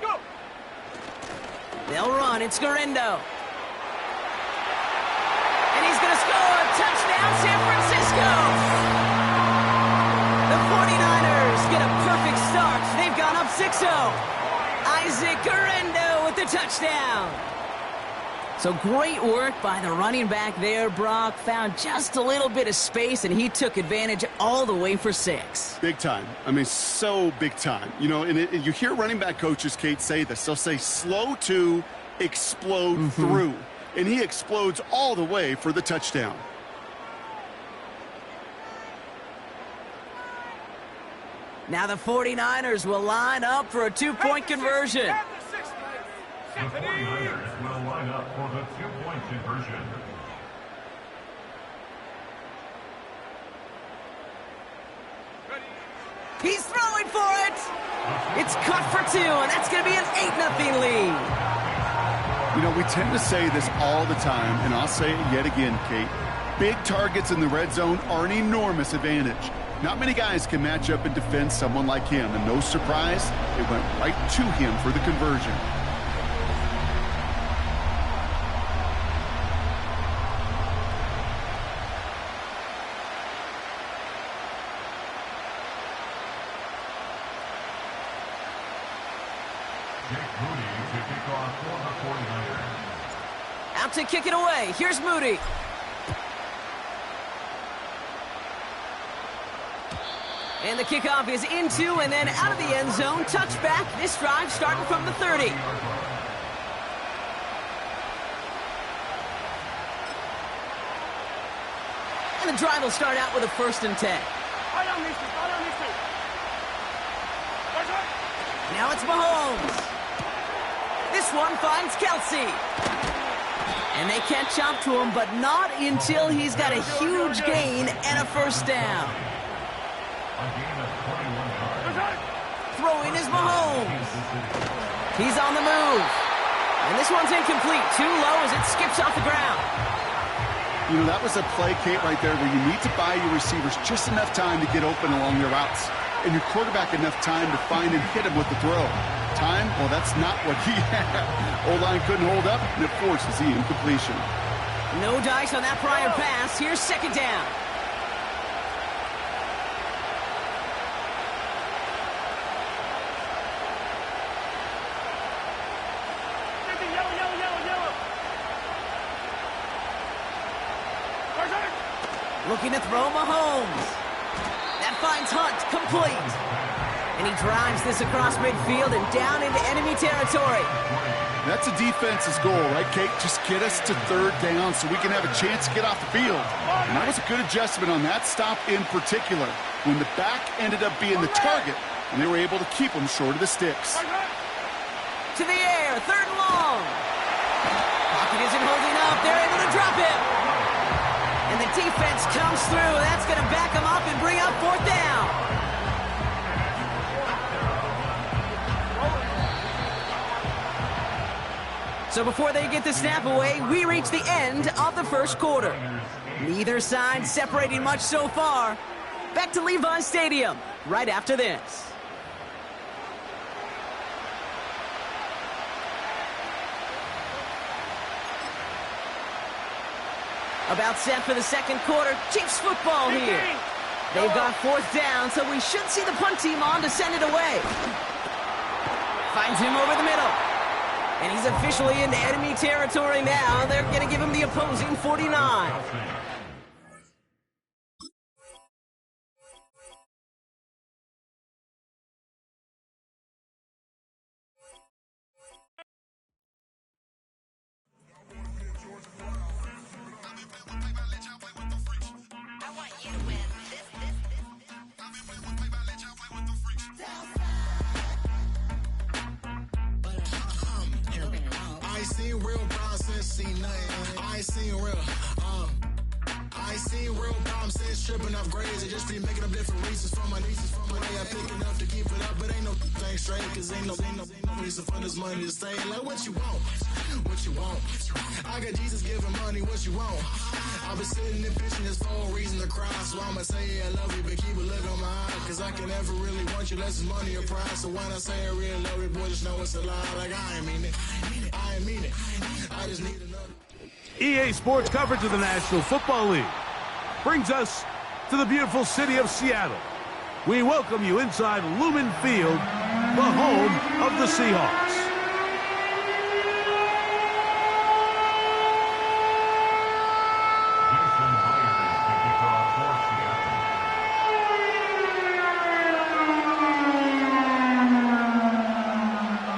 Go.
They'll run. It's Gurindo. And he's going to score. Touchdown, San Francisco. The 49ers get a perfect start. They've gone up 6-0. Isaac Gurindo with the touchdown. So great work by the running back there, Brock. Found just a little bit of space, and he took advantage all the way for 6.
Big time. I mean, so big time. You know, and you hear running back coaches, Kate, say this. They'll say slow to explode through. And he explodes all the way for the touchdown.
Now the 49ers will line up for a 2-point conversion.
The 49ers will line up for the 2-point conversion.
He's throwing for it. It's caught for 2, and that's going to be an 8-0 lead.
You know, we tend to say this all the time, and I'll say it yet again, Kate. Big targets in the red zone are an enormous advantage. Not many guys can match up and defend someone like him, and no surprise, it went right to him for the conversion.
Out to kick it away. Here's Moody. And the kickoff is into and then out of the end zone. Touchback. This drive starting from the 30. And the drive will start out with a 1st and 10. Now it's Mahomes. This one finds Kelsey. And they can't jump to him, but not until he's got a huge gain and a 1st down. Throwing is Mahomes. He's on the move. And this one's incomplete. Too low as it skips off the ground.
You know, that was a play, Kate, right there where you need to buy your receivers just enough time to get open along their routes. And your quarterback enough time to find and hit him with the throw. Time? Well, that's not what he had. O-line couldn't hold up, and it forces the incompletion.
No dice on that prior pass. Here's 2nd down. Looking to throw Mahomes. That finds Hunt, complete. And he drives this across midfield and down into enemy territory.
That's a defense's goal, right, Kate? Just get us to 3rd down so we can have a chance to get off the field. And that was a good adjustment on that stop in particular, when the back ended up being the target, and they were able to keep him short of the sticks.
To the air, 3rd and long. Pocket isn't holding up. They're able to drop him. And the defense comes through. That's going to back him up and bring up 4th down. So before they get the snap away, we reach the end of the 1st quarter. Neither side separating much so far. Back to Levi Stadium right after this. About set for the 2nd quarter. Chiefs football here. They've got 4th down, so we should see the punt team on to send it away. Finds him over the middle. And he's officially into enemy territory now. They're going to give him the opposing 49.
Tripping off grades, I just be making up different reasons for my nieces. For my day, I pick enough to keep it up, but ain't no thing straight, cause ain't no reason for this money to stay. Like, what you want? What you want? I got Jesus giving money, what you want? I've been sitting and pitching this for a reason to cry, so I'ma say I love you, but keep a look on my eye, cause I can never really want you unless it's money or prize. So when I say I really love you, boy, just know it's a lie. Like, I ain't mean it. I ain't mean it. I just need another.
EA Sports coverage of the National Football League brings us to the beautiful city of Seattle. We welcome you inside Lumen Field, the home of the Seahawks.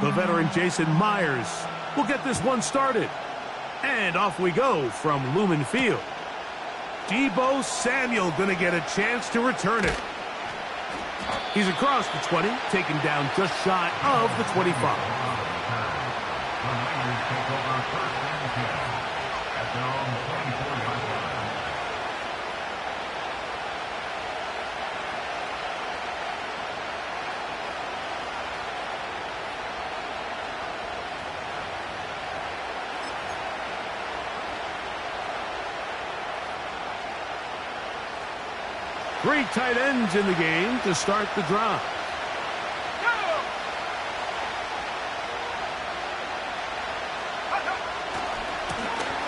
The veteran Jason Myers will get this one started. And off we go from Lumen Field. Deebo Samuel going to get a chance to return it. He's across the 20, taken down just shy of the 25. Three tight ends in the game to start the drive.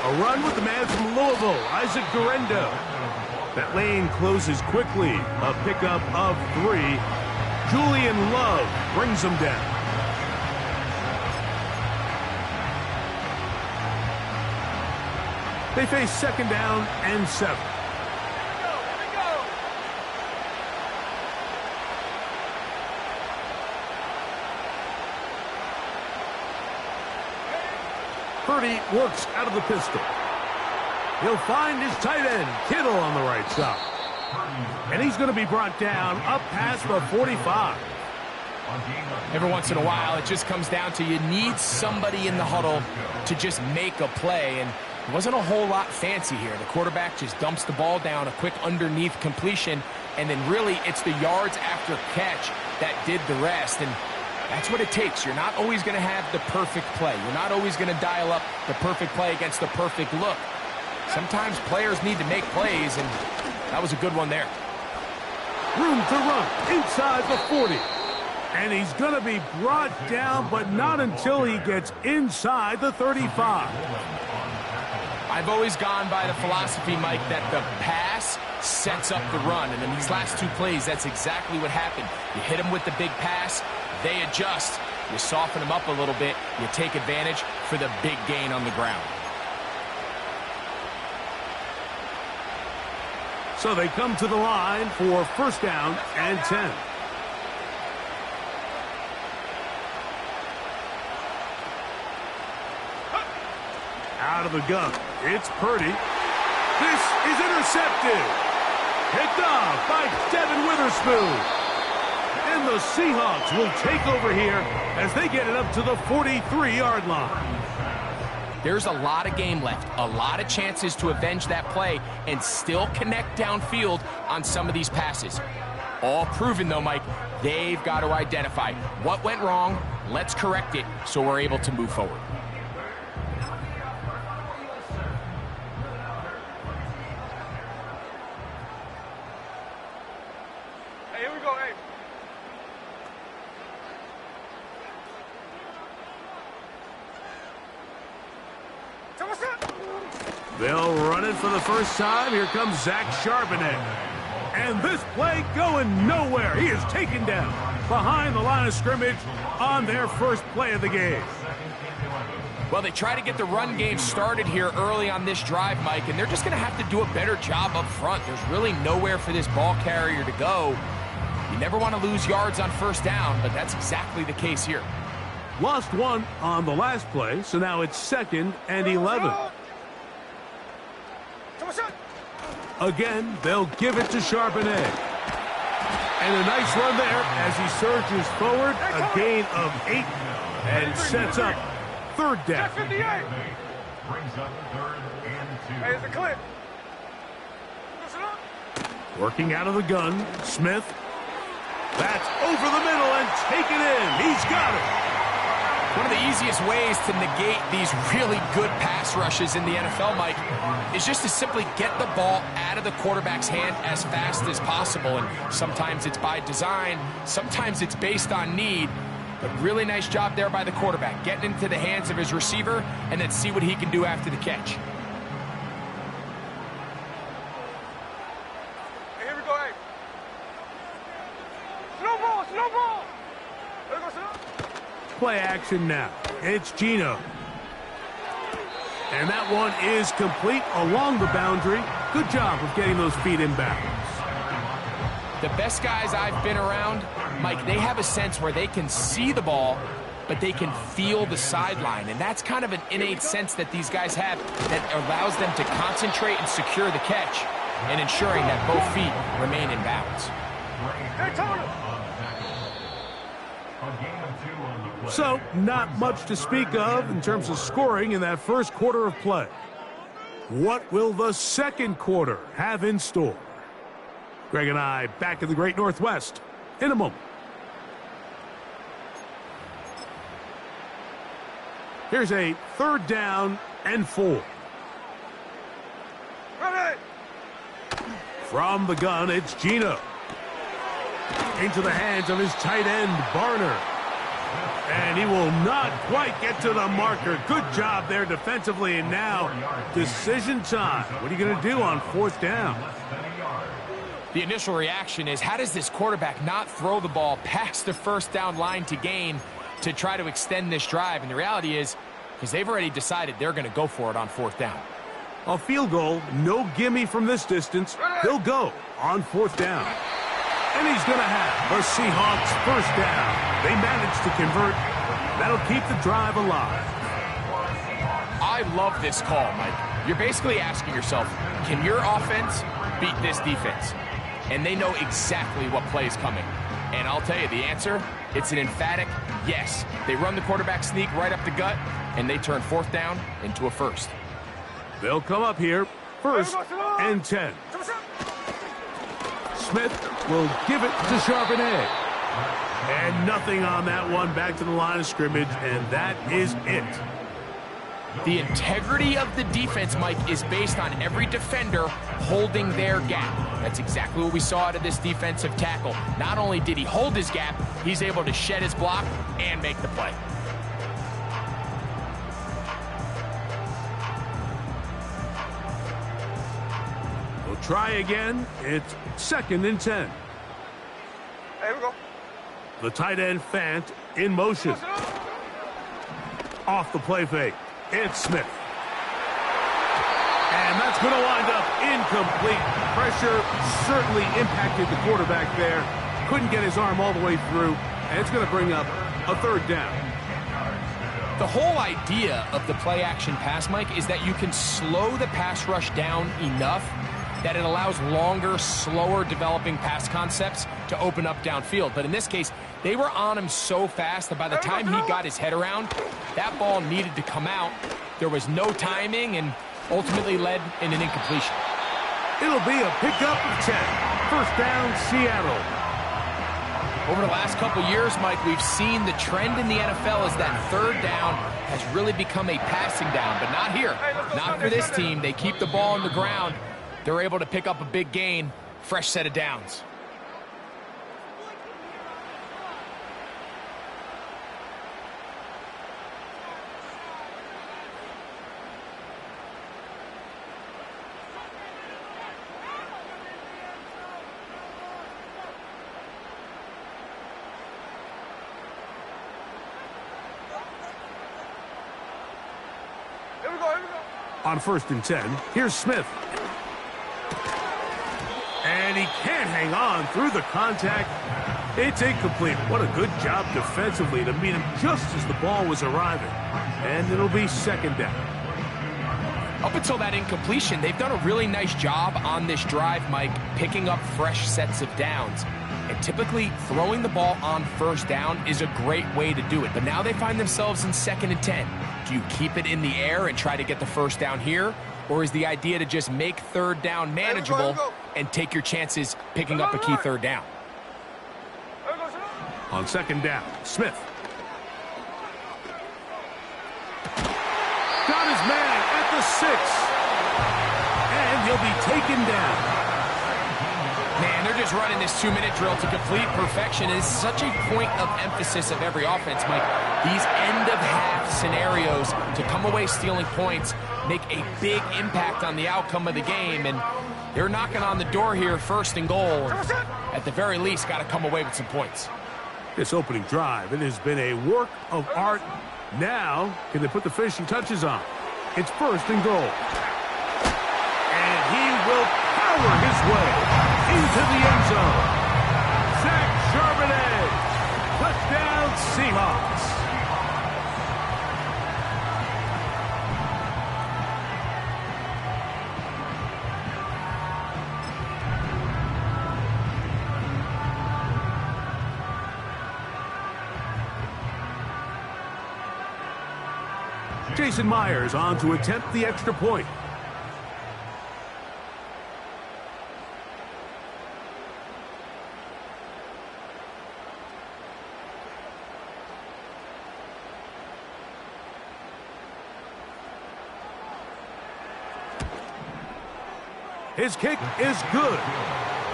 A run with the man from Louisville, Isaac Guerendo. That lane closes quickly. A pickup of 3. Julian Love brings him down. They face 2nd down and 7. Purdy works out of the pistol. He'll find his tight end, Kittle, on the right side. And he's going to be brought down up past the 45.
Every once in a while, it just comes down to you need somebody in the huddle to just make a play. And it wasn't a whole lot fancy here. The quarterback just dumps the ball down, a quick underneath completion, and then really it's the yards after catch that did the rest. And that's what it takes. You're not always going to have the perfect play. You're not always going to dial up the perfect play against the perfect look. Sometimes players need to make plays, and that was a good one there.
Room to run inside the 40. And he's going to be brought down, but not until he gets inside the 35.
I've always gone by the philosophy, Mike, that the pass sets up the run. And in these last two plays, that's exactly what happened. You hit them with the big pass, they adjust. You soften them up a little bit, you take advantage for the big gain on the ground.
So they come to the line for first down and 10. Out of the gun, it's Purdy. This is intercepted. Picked off by Devin Witherspoon. And the Seahawks will take over here as they get it up to the 43-yard line.
There's a lot of game left, a lot of chances to avenge that play and still connect downfield on some of these passes. All proven, though, Mike, they've got to identify what went wrong, let's correct it so we're able to move forward.
Hey, here we go, hey.
They'll run it for the first time. Here comes Zach Charbonnet. And this play going nowhere. He is taken down behind the line of scrimmage on their first play of the game.
Well, they try to get the run game started here early on this drive, Mike, and they're just going to have to do a better job up front. There's really nowhere for this ball carrier to go. You never want to lose yards on first down, but that's exactly the case here.
Lost one on the last play, so now it's 2nd and 11. Again, they'll give it to Charbonnet. And a nice run there as he surges forward, a gain of 8, and sets up third down.
Hey, it's a clip.
Working out of the gun, Smith. That's over the middle and taken in. He's got it.
One of the easiest ways to negate these really good pass rushes in the NFL, Mike, is just to simply get the ball out of the quarterback's hand as fast as possible. And sometimes it's by design, sometimes it's based on need. But really nice job there by the quarterback, getting into the hands of his receiver and then see what he can do after the catch.
Hey, here we go, hey. Snowball, snowball. There goes snowball.
Play action now. It's Geno. And that one is complete along the boundary. Good job of getting those feet in bounds.
The best guys I've been around, Mike, they have a sense where they can see the ball, but they can feel the sideline. And that's kind of an innate sense that these guys have that allows them to concentrate and secure the catch and ensuring that both feet remain in bounds.
Hey, Tony.
So, not much to speak of in terms of scoring in that first quarter of play. What will the second quarter have in store? Greg and I back in the Great Northwest in a moment. Here's a 3rd down and 4.
Ready.
From the gun, it's Geno. Into the hands of his tight end, Barner. And he will not quite get to the marker. Good job there defensively. And now, decision time. What are you going to do on 4th down?
The initial reaction is, how does this quarterback not throw the ball past the first down line to gain to try to extend this drive? And the reality is, because they've already decided they're going to go for it on 4th down.
A field goal, no gimme from this distance. He'll go on 4th down. And he's going to have the Seahawks first down. They managed to convert. That'll keep the drive alive.
I love this call, Mike. You're basically asking yourself, can your offense beat this defense? And they know exactly what play is coming. And I'll tell you the answer, it's an emphatic yes. They run the quarterback sneak right up the gut, and they turn 4th down into a 1st.
They'll come up here, 1st and 10. Smith will give it to Charbonnet. And nothing on that one, back to the line of scrimmage, and that is it.
The integrity of the defense, Mike, is based on every defender holding their gap. That's exactly what we saw out of this defensive tackle. Not only did he hold his gap, he's able to shed his block and make the play.
We'll try again. It's 2nd and 10.
Here we go.
The tight end, Fant, in motion. Off the play fake. It's Smith. And that's going to wind up incomplete. Pressure certainly impacted the quarterback there. Couldn't get his arm all the way through. And it's going to bring up a 3rd down.
The whole idea of the play-action pass, Mike, is that you can slow the pass rush down enough that it allows longer, slower developing pass concepts to open up downfield. But in this case, they were on him so fast that by the time he got his head around, that ball needed to come out. There was no timing and ultimately led in an incompletion.
It'll be a pickup of 10. 1st down, Seattle.
Over the last couple years, Mike, we've seen the trend in the NFL is that 3rd down has really become a passing down, but not here. Not for this team. They keep the ball on the ground. They're able to pick up a big gain, fresh set of downs.
Here we go.
On 1st and 10, here's Smith. And he can't hang on through the contact. It's incomplete. What a good job defensively to meet him just as the ball was arriving. And it'll be 2nd down.
Up until that incompletion, they've done a really nice job on this drive, Mike, picking up fresh sets of downs. And typically, throwing the ball on 1st down is a great way to do it. But now they find themselves in 2nd and 10. Do you keep it in the air and try to get the 1st down here? Or is the idea to just make 3rd down manageable and take your chances picking up a key 3rd down?
On 2nd down, Smith. Got his man at the 6. And he'll be taken down.
Man, they're just running this 2-minute drill to complete perfection. It's such a point of emphasis of every offense, Mike. These end-of-half scenarios to come away stealing points make a big impact on the outcome of the game, and they're knocking on the door here, 1st and goal. At the very least, got to come away with some points.
This opening drive, it has been a work of art. Now, can they put the finishing touches on? It's 1st and goal. And he will power his way into the end zone. Zach Charbonnet. Touchdown, Seahawks. Jason Myers on to attempt the extra point. His kick is good.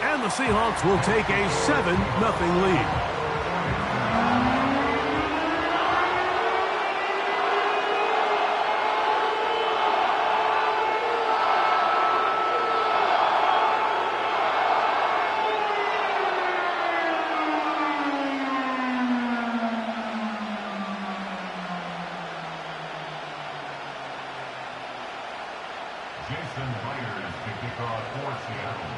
And the Seahawks will take a 7-0 lead.
Jason Myers to kick off for Seattle.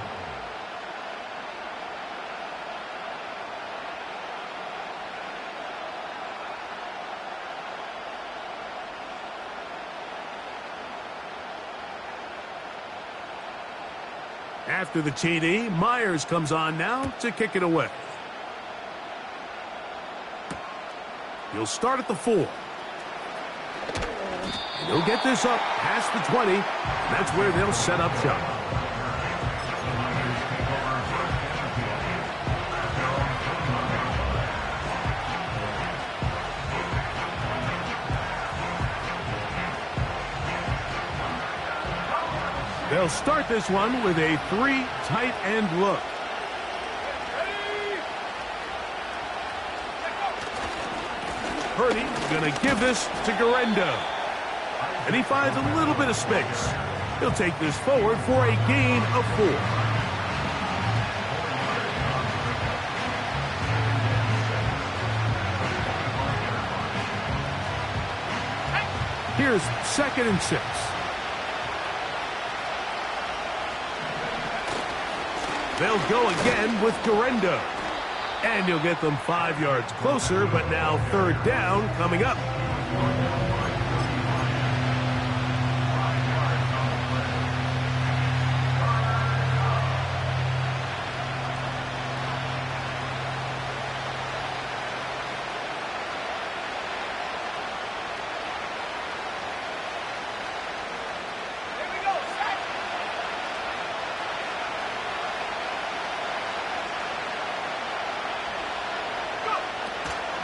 After the TD, Myers comes on now to kick it away. He'll start at the 4. And he'll get this up past the 20, and that's where they'll set up shop. They'll start this one with a 3 tight end look. Purdy going to give this to Garendo. And he finds a little bit of space. He'll take this forward for a gain of 4. Here's 2nd and 6. They'll go again with Garendo. And he'll get them 5 yards closer, but now 3rd down coming up.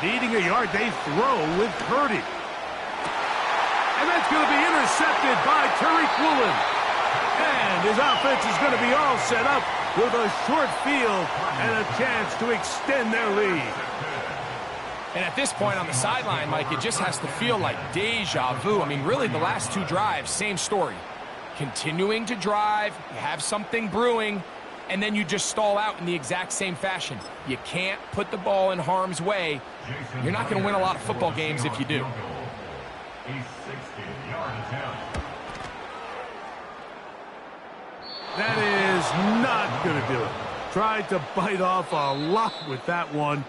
Needing a yard, they throw with Purdy. And that's going to be intercepted by Tariq Woolen. And his offense is going to be all set up with a short field and a chance to extend their lead.
And at this point on the sideline, Mike, it just has to feel like deja vu. I mean, really, the last 2 drives, same story. Continuing to drive, you have something brewing, and then you just stall out in the exact same fashion. You can't put the ball in harm's way. You're not going to win a lot of football games if you do.
That is not going to do it. Tried to bite off a lot with that one.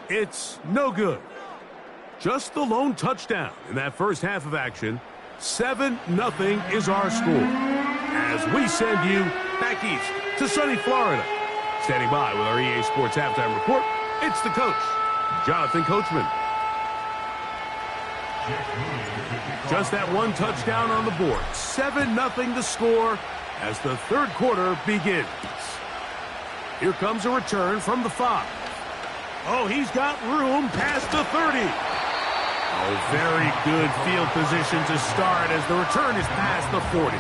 It's no good. Just the lone touchdown in that first half of action. 7-0 is our score. As we send you back east to sunny Florida. Standing by with our EA Sports Halftime Report, it's the coach, Jonathan Coachman. Just that one touchdown on the board. 7-0 the score as the 3rd quarter begins. Here comes a return from the 5. Oh, he's got room past the 30. Oh, very good field position to start as the return is past the 40.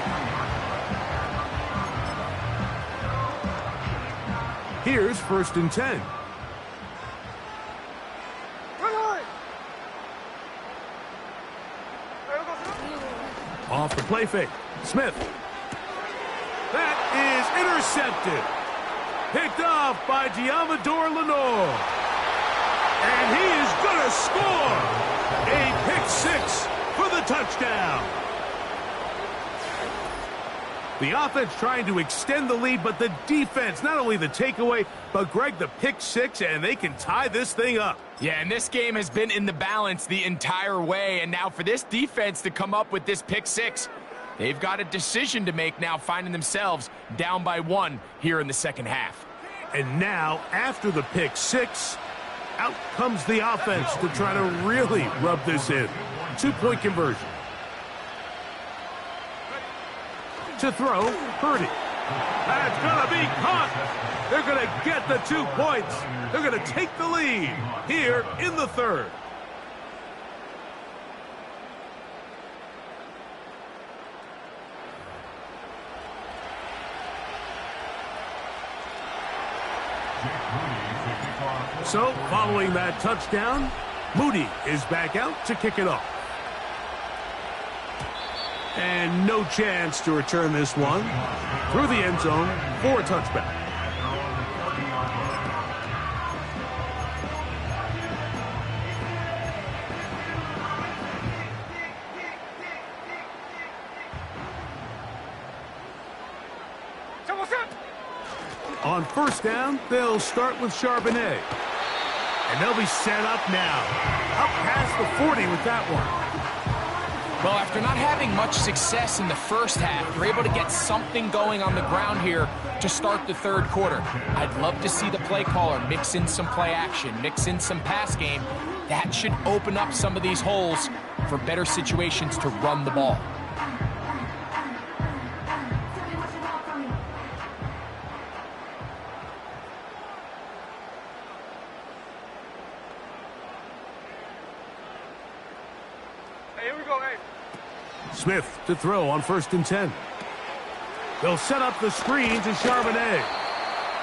Here's 1st and 10. Off the play fake. Smith. That is intercepted. Picked off by Diamador Lenore. And he is going to score. A pick 6 for the touchdown. The offense trying to extend the lead, but the defense, not only the takeaway, but Greg, the pick 6, and they can tie this thing up.
Yeah, and this game has been in the balance the entire way, and now for this defense to come up with this pick 6, they've got a decision to make now, finding themselves down by 1 here in the 2nd half.
And now, after the pick 6, out comes the offense to try to really rub this in. 2-point conversion. To throw, Purdy. That's going to be caught. They're going to get the 2 points. They're going to take the lead here in the 3rd. So, following that touchdown, Moody is back out to kick it off. And no chance to return this one through the end zone for a touchback. On 1st down, they'll start with Charbonnet. And they'll be set up now. Up past the 40 with that one.
Well, after not having much success in the first half, they're able to get something going on the ground here to start the third quarter. I'd love to see the play caller mix in some play action, mix in some pass game. That should open up some of these holes for better situations to run the ball.
Hey, here we go, hey.
Smith to throw on 1st and 10. They'll set up the screen to Charbonnet.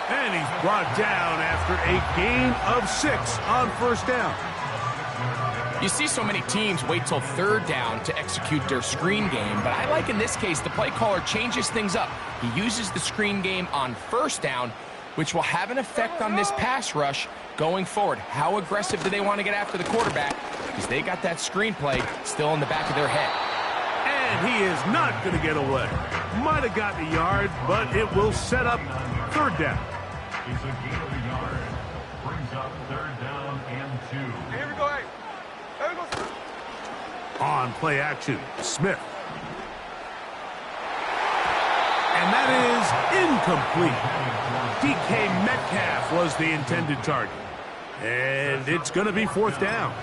And he's brought down after a gain of 6 on 1st down.
You see so many teams wait till 3rd down to execute their screen game, but I like in this case the play caller changes things up. He uses the screen game on 1st down, which will have an effect on this pass rush going forward. How aggressive do they want to get after the quarterback? Because they got that screenplay still in the back of their head.
And he is not going to get away. Might have gotten a yard, but it will set up 3rd down.
It's a gain of a yard. Brings up 3rd down and 2.
Hey, here we go, hey. Here we go.
On play action, Smith. And that is incomplete. DK Metcalf was the intended target. And it's going to be 4th down.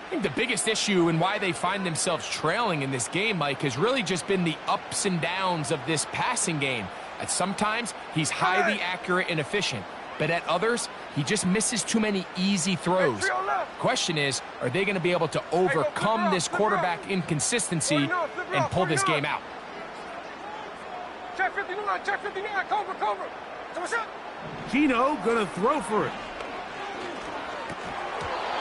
I think the biggest issue and why they find themselves trailing in this game, Mike, has really just been the ups and downs of this passing game. At sometimes, he's highly accurate and efficient, but at others, he just misses too many easy throws. Question is, are they going to be able to overcome this quarterback inconsistency and pull this game out?
Check 59, check 59, cover.
Gino going to throw for it.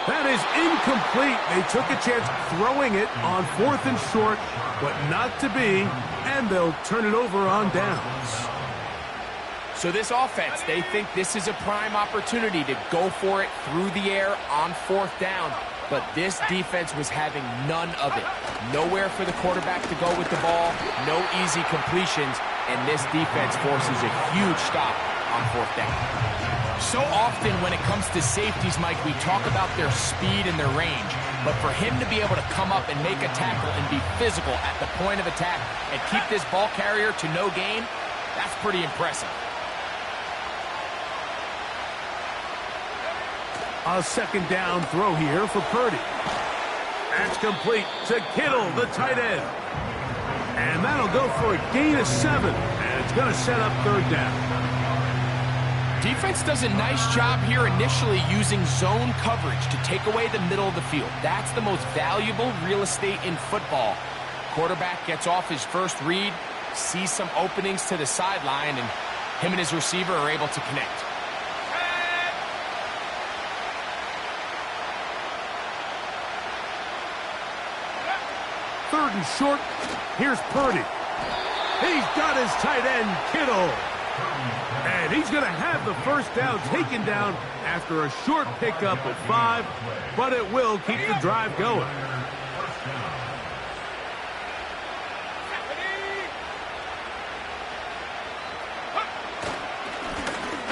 That is incomplete. They took a chance throwing it on 4th and short, but not to be, and they'll turn it over on downs.
So this offense, they think this is a prime opportunity to go for it through the air on 4th down, but this defense was having none of it. Nowhere for the quarterback to go with the ball, no easy completions, and this defense forces a huge stop on 4th down. So often when it comes to safeties, Mike, we talk about their speed and their range. But for him to be able to come up and make a tackle and be physical at the point of attack and keep this ball carrier to no gain, that's pretty impressive.
A 2nd down throw here for Purdy. That's complete to Kittle, the tight end. And that'll go for a gain of 7. And it's going to set up 3rd down.
Defense does a nice job here initially using zone coverage to take away the middle of the field. That's the most valuable real estate in football. Quarterback gets off his first read, sees some openings to the sideline, and him and his receiver are able to connect.
3rd and short. Here's Purdy. He's got his tight end, Kittle. And he's going to have the 1st down taken down after a short pickup of 5, but it will keep the drive going.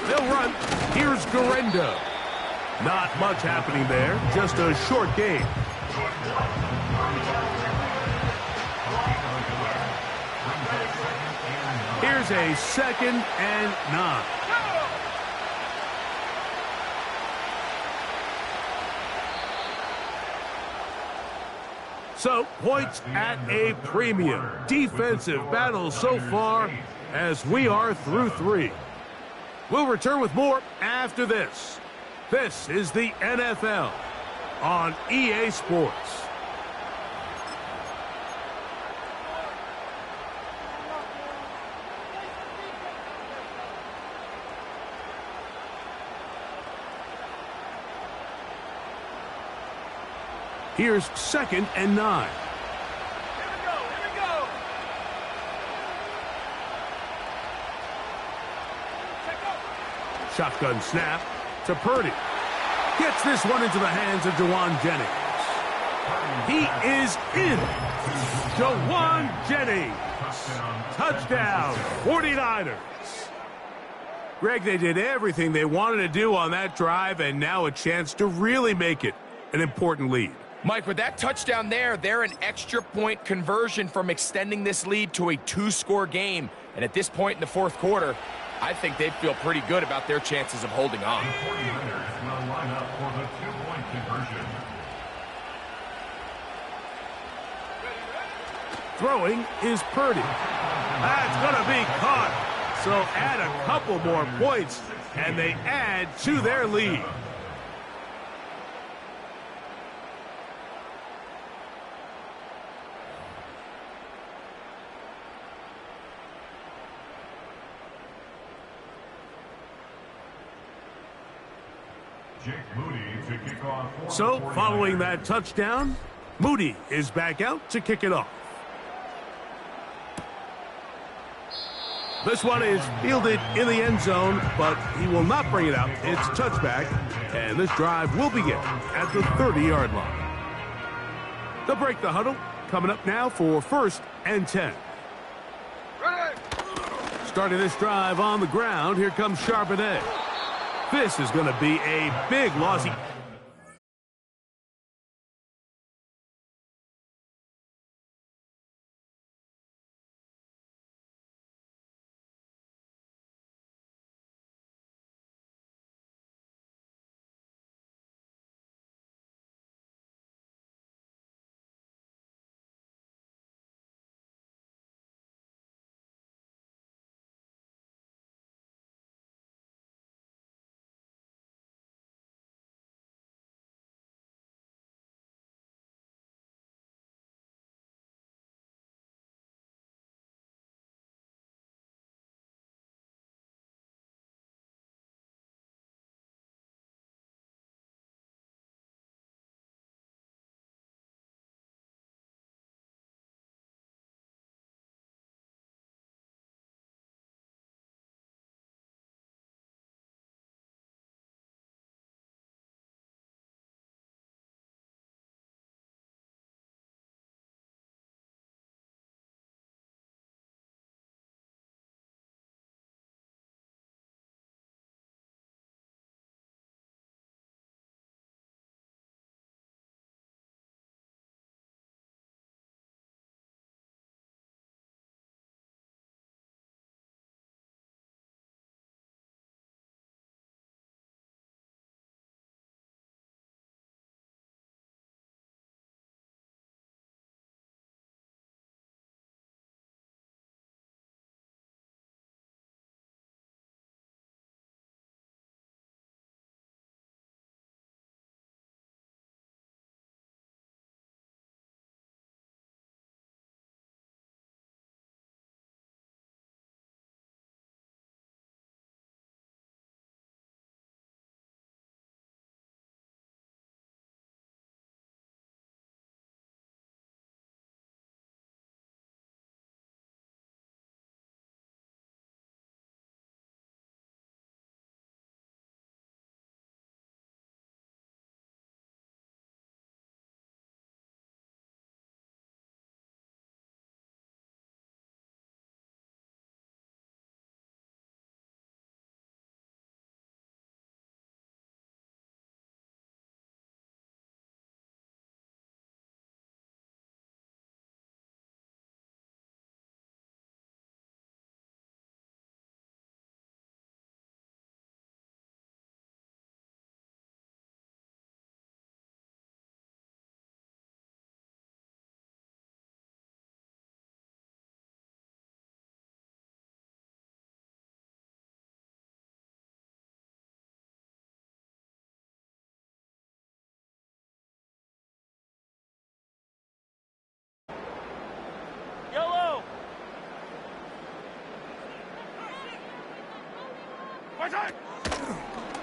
They'll run. Here's Garendo. Not much happening there, just a short game. Here's a 2nd and 9. So, points at a premium. Defensive battle so far as we are through 3. We'll return with more after this. This is the NFL on EA Sports. Here's 2nd and 9.
Here we go.
Shotgun snap to Purdy. Gets this one into the hands of Jawan Jennings. He is in. Jawan Jennings. Touchdown, 49ers. Greg, they did everything they wanted to do on that drive, and now a chance to really make it an important lead.
Mike, with that touchdown there, they're an extra point conversion from extending this lead to a 2-score game. And at this point in the fourth quarter, I think they'd feel pretty good about their chances of holding on.
The 49ers will line up for the 2-point conversion.
Throwing is Purdy. That's going to be caught. So add a couple more points, and they add to their lead.
Jake Moody to kick off.
So, following that touchdown, Moody is back out to kick it off. This one is fielded in the end zone, but he will not bring it out. It's touchback, and this drive will begin at the 30-yard line. They'll break the huddle. Coming up now for 1st and 10.
Ready.
Starting this drive on the ground, here comes Charbonnet. This is going to be a big loss.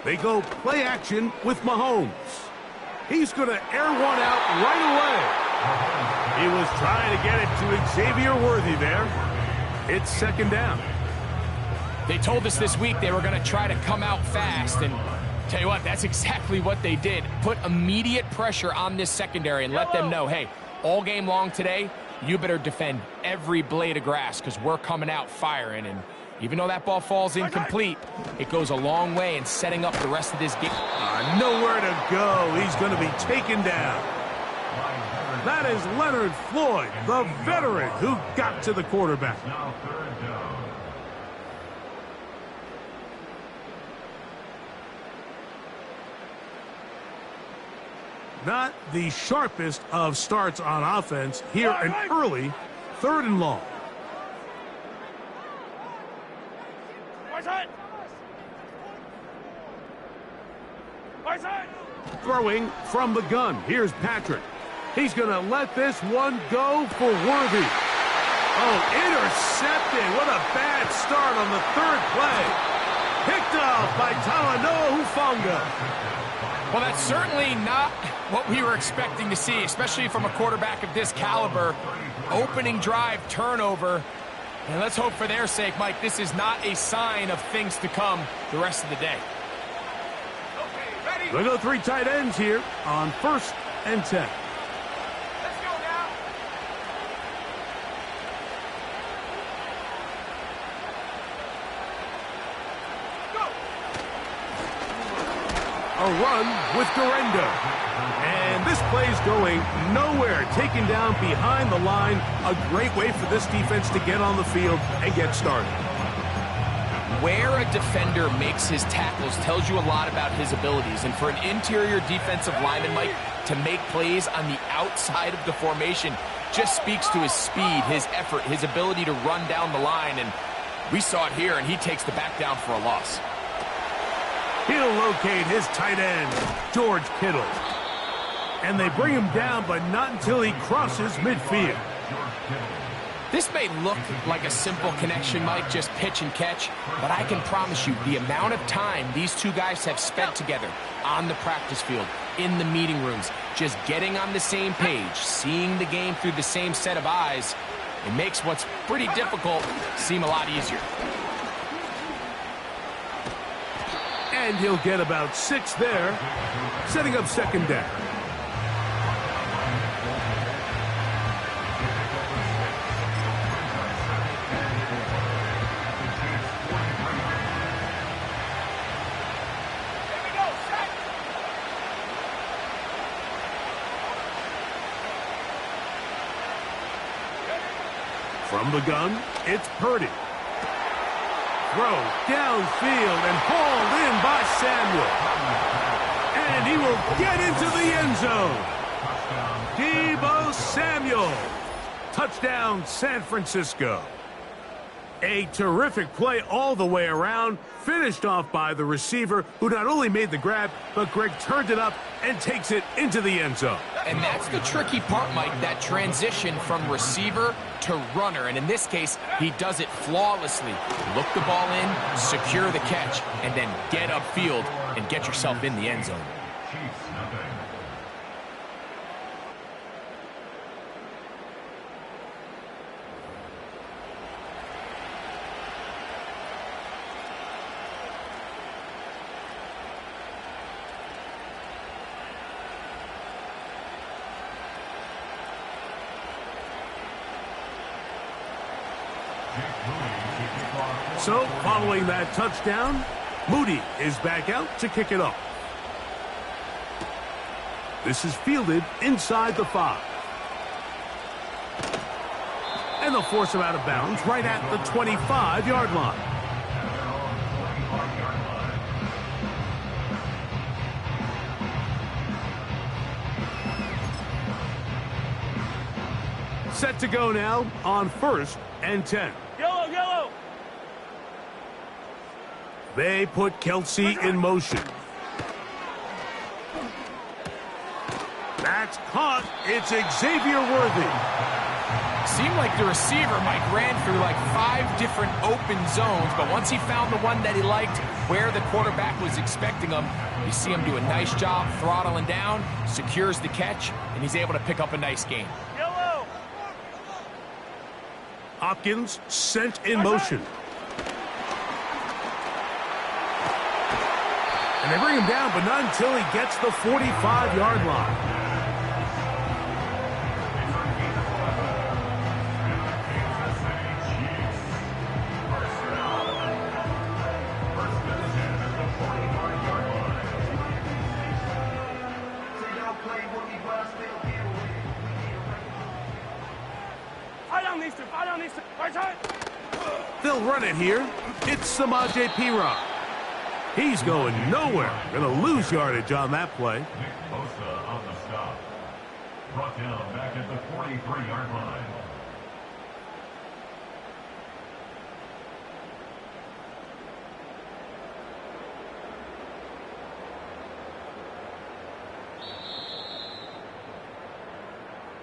They go play action with Mahomes. He's going to air one out right away. He was trying to get it to Xavier Worthy there. It's 2nd down.
They told us this week they were going to try to come out fast, and tell you what, that's exactly what they did. Put immediate pressure on this secondary and let them know, hey, all game long today, you better defend every blade of grass because we're coming out firing. And even though that ball falls incomplete, it goes a long way in setting up the rest of this game.
Nowhere to go. He's going to be taken down. That is Leonard Floyd, the veteran who got to the quarterback.
Now third down.
Not the sharpest of starts on offense. Here an early 3rd and long. Throwing from the gun. Here's Patrick. He's going to let this one go for Worthy. Oh, intercepted. What a bad start on the 3rd play. Picked off by Talanoa Hufanga.
Well, that's certainly not what we were expecting to see, especially from a quarterback of this caliber. Opening drive, turnover. And let's hope for their sake, Mike, this is not a sign of things to come the rest of the day.
They go 3 tight ends here on 1st and 10.
Let's go now. Go.
A run with Garendo. And this play's going nowhere. Taken down behind the line. A great way for this defense to get on the field and get started.
Where a defender makes his tackles tells you a lot about his abilities. And for an interior defensive lineman, Mike, to make plays on the outside of the formation just speaks to his speed, his effort, his ability to run down the line. And we saw it here, and he takes the back down for a loss.
He'll locate his tight end, George Kittle. And they bring him down, but not until he crosses midfield.
This may look like a simple connection, Mike, just pitch and catch, but I can promise you the amount of time these two guys have spent together on the practice field, in the meeting rooms, just getting on the same page, seeing the game through the same set of eyes, it makes what's pretty difficult seem a lot easier.
And he'll get about 6 there, setting up 2nd down. From the gun, it's Purdy. Throw downfield and hauled in by Samuel. And he will get into the end zone. Deebo Samuel. Touchdown, San Francisco. A terrific play all the way around, finished off by the receiver, who not only made the grab, but Greg turned it up and takes it into the end zone.
And that's the tricky part, Mike, that transition from receiver to runner. And in this case, he does it flawlessly. Look the ball in, secure the catch, and then get upfield and get yourself in the end zone.
So, following that touchdown, Moody is back out to kick it off. This is fielded inside the 5. And they'll force him out of bounds right at the 25-yard line. Set to go now on 1st and 10.
Yellow, yellow.
They put Kelsey in motion. That's caught. It's Xavier Worthy.
Seemed like the receiver, Mike, ran through like 5 different open zones, but once he found the one that he liked, where the quarterback was expecting him, you see him do a nice job throttling down, secures the catch, and he's able to pick up a nice gain.
Yellow.
Hopkins sent in motion. And they bring him down, but not until he gets the 45-yard line. They'll run it here. It's Samaje Perine. He's going nowhere. Going to lose yardage on that play.
Nick Bosa on the stop. Brought down back at the 43-yard line.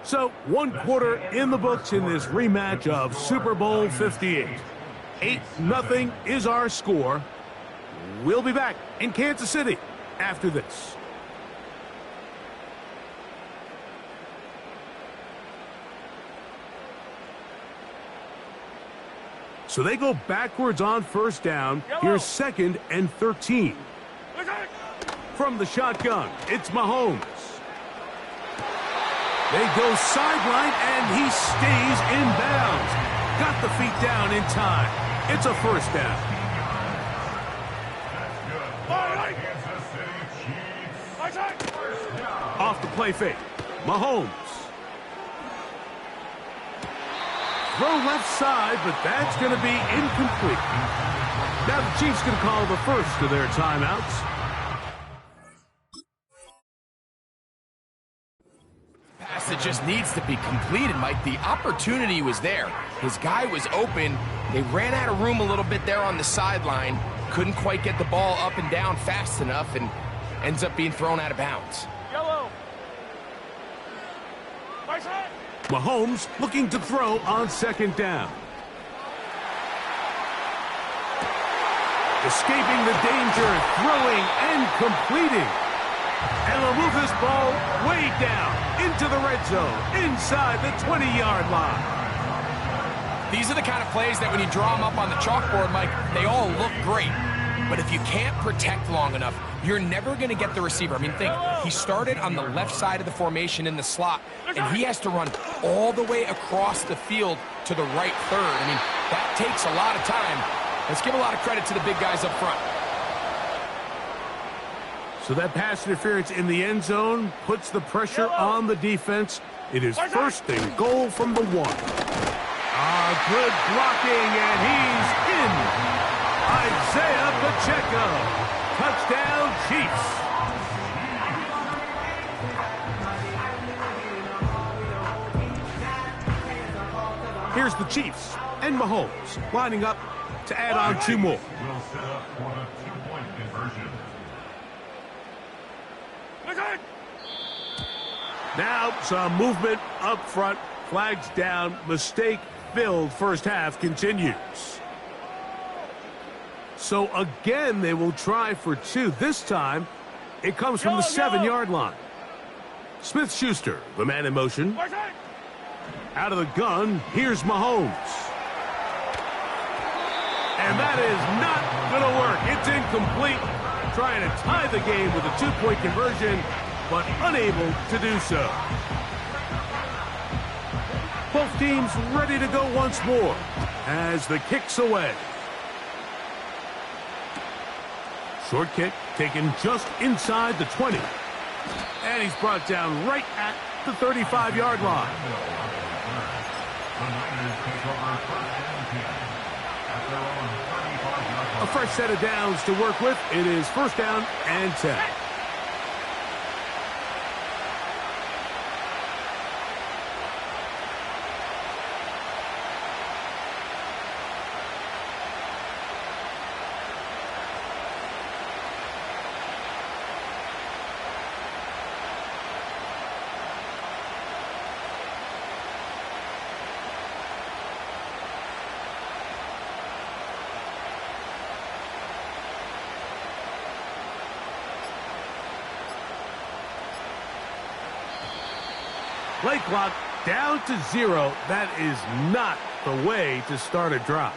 So, 1 quarter in the books in this rematch of Super Bowl 58. 8-0 is our score. We'll be back in Kansas City after this. So they go backwards on first down. Here's 2nd and 13. From the shotgun, it's Mahomes. They go sideline, and he stays in bounds. Got the feet down in time. It's a first down. Off the play fake. Mahomes. Throw left side, but that's going to be incomplete. Now the Chiefs going to call the first of their timeouts.
Pass that just needs to be completed, Mike. The opportunity was there. His guy was open. They ran out of room a little bit there on the sideline. Couldn't quite get the ball up and down fast enough, and ends up being thrown out of bounds.
Yellow.
Mahomes looking to throw on 2nd down. Escaping the danger, throwing and completing. And they'll move this ball way down into the red zone, inside the 20-yard line.
These are the kind of plays that when you draw them up on the chalkboard, Mike, they all look great. But if you can't protect long enough, you're never going to get the receiver. I mean, think, he started on the left side of the formation in the slot, and he has to run all the way across the field to the right third. I mean, that takes a lot of time. Let's give a lot of credit to the big guys up front.
So that pass interference in the end zone puts the pressure on the defense. It is 1st and goal from the 1. Good blocking, and he's in. Isaiah Pacheco. Touchdown, Chiefs. Here's the Chiefs and Mahomes lining up to add on 2 more.
Will set up for the 2-point conversion.
Now some movement up front. Flags down. Mistake-filled first half continues. So again, they will try for 2. This time, it comes from the 7-yard line. Smith-Schuster, the man in motion. Out of the gun, here's Mahomes. And that is not going to work. It's incomplete. Trying to tie the game with a 2-point conversion, but unable to do so. Both teams ready to go once more as the kick's away. Short kick taken just inside the 20. And he's brought down right at the 35-yard line. A fresh set of downs to work with. It is 1st down and 10. Play clock down to 0. That is not the way to start a drive.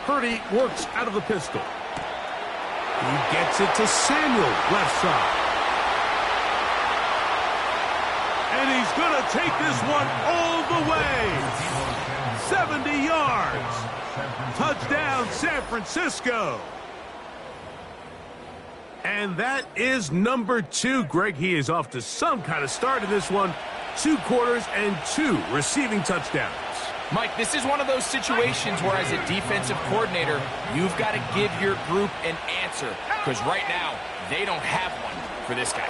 Purdy works out of the pistol. He gets it to Samuel, left side. And he's going to take this one all the way. 70 yards. Touchdown, San Francisco. And that is number 2. Greg, he is off to some kind of start in this one. 2 quarters and 2 receiving touchdowns.
Mike, this is one of those situations where as a defensive coordinator, you've got to give your group an answer. Because right now, they don't have one for this guy.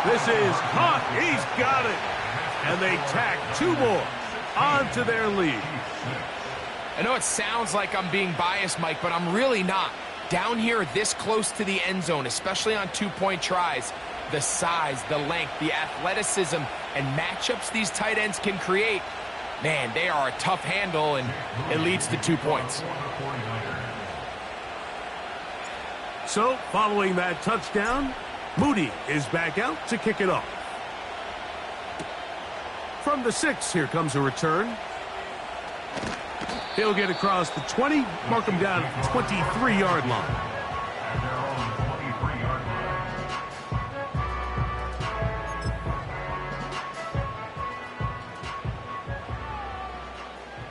This is caught. He's got it. And they tack 2 more onto their lead.
I know it sounds like I'm being biased, Mike, but I'm really not. Down here this close to the end zone, especially on 2-point tries, the size, the length, the athleticism, and matchups these tight ends can create, man, they are a tough handle, and it leads to 2 points.
So, following that touchdown, Moody is back out to kick it off. From the 6, here comes a return. He'll get across the 20, mark him down at the 23-yard line.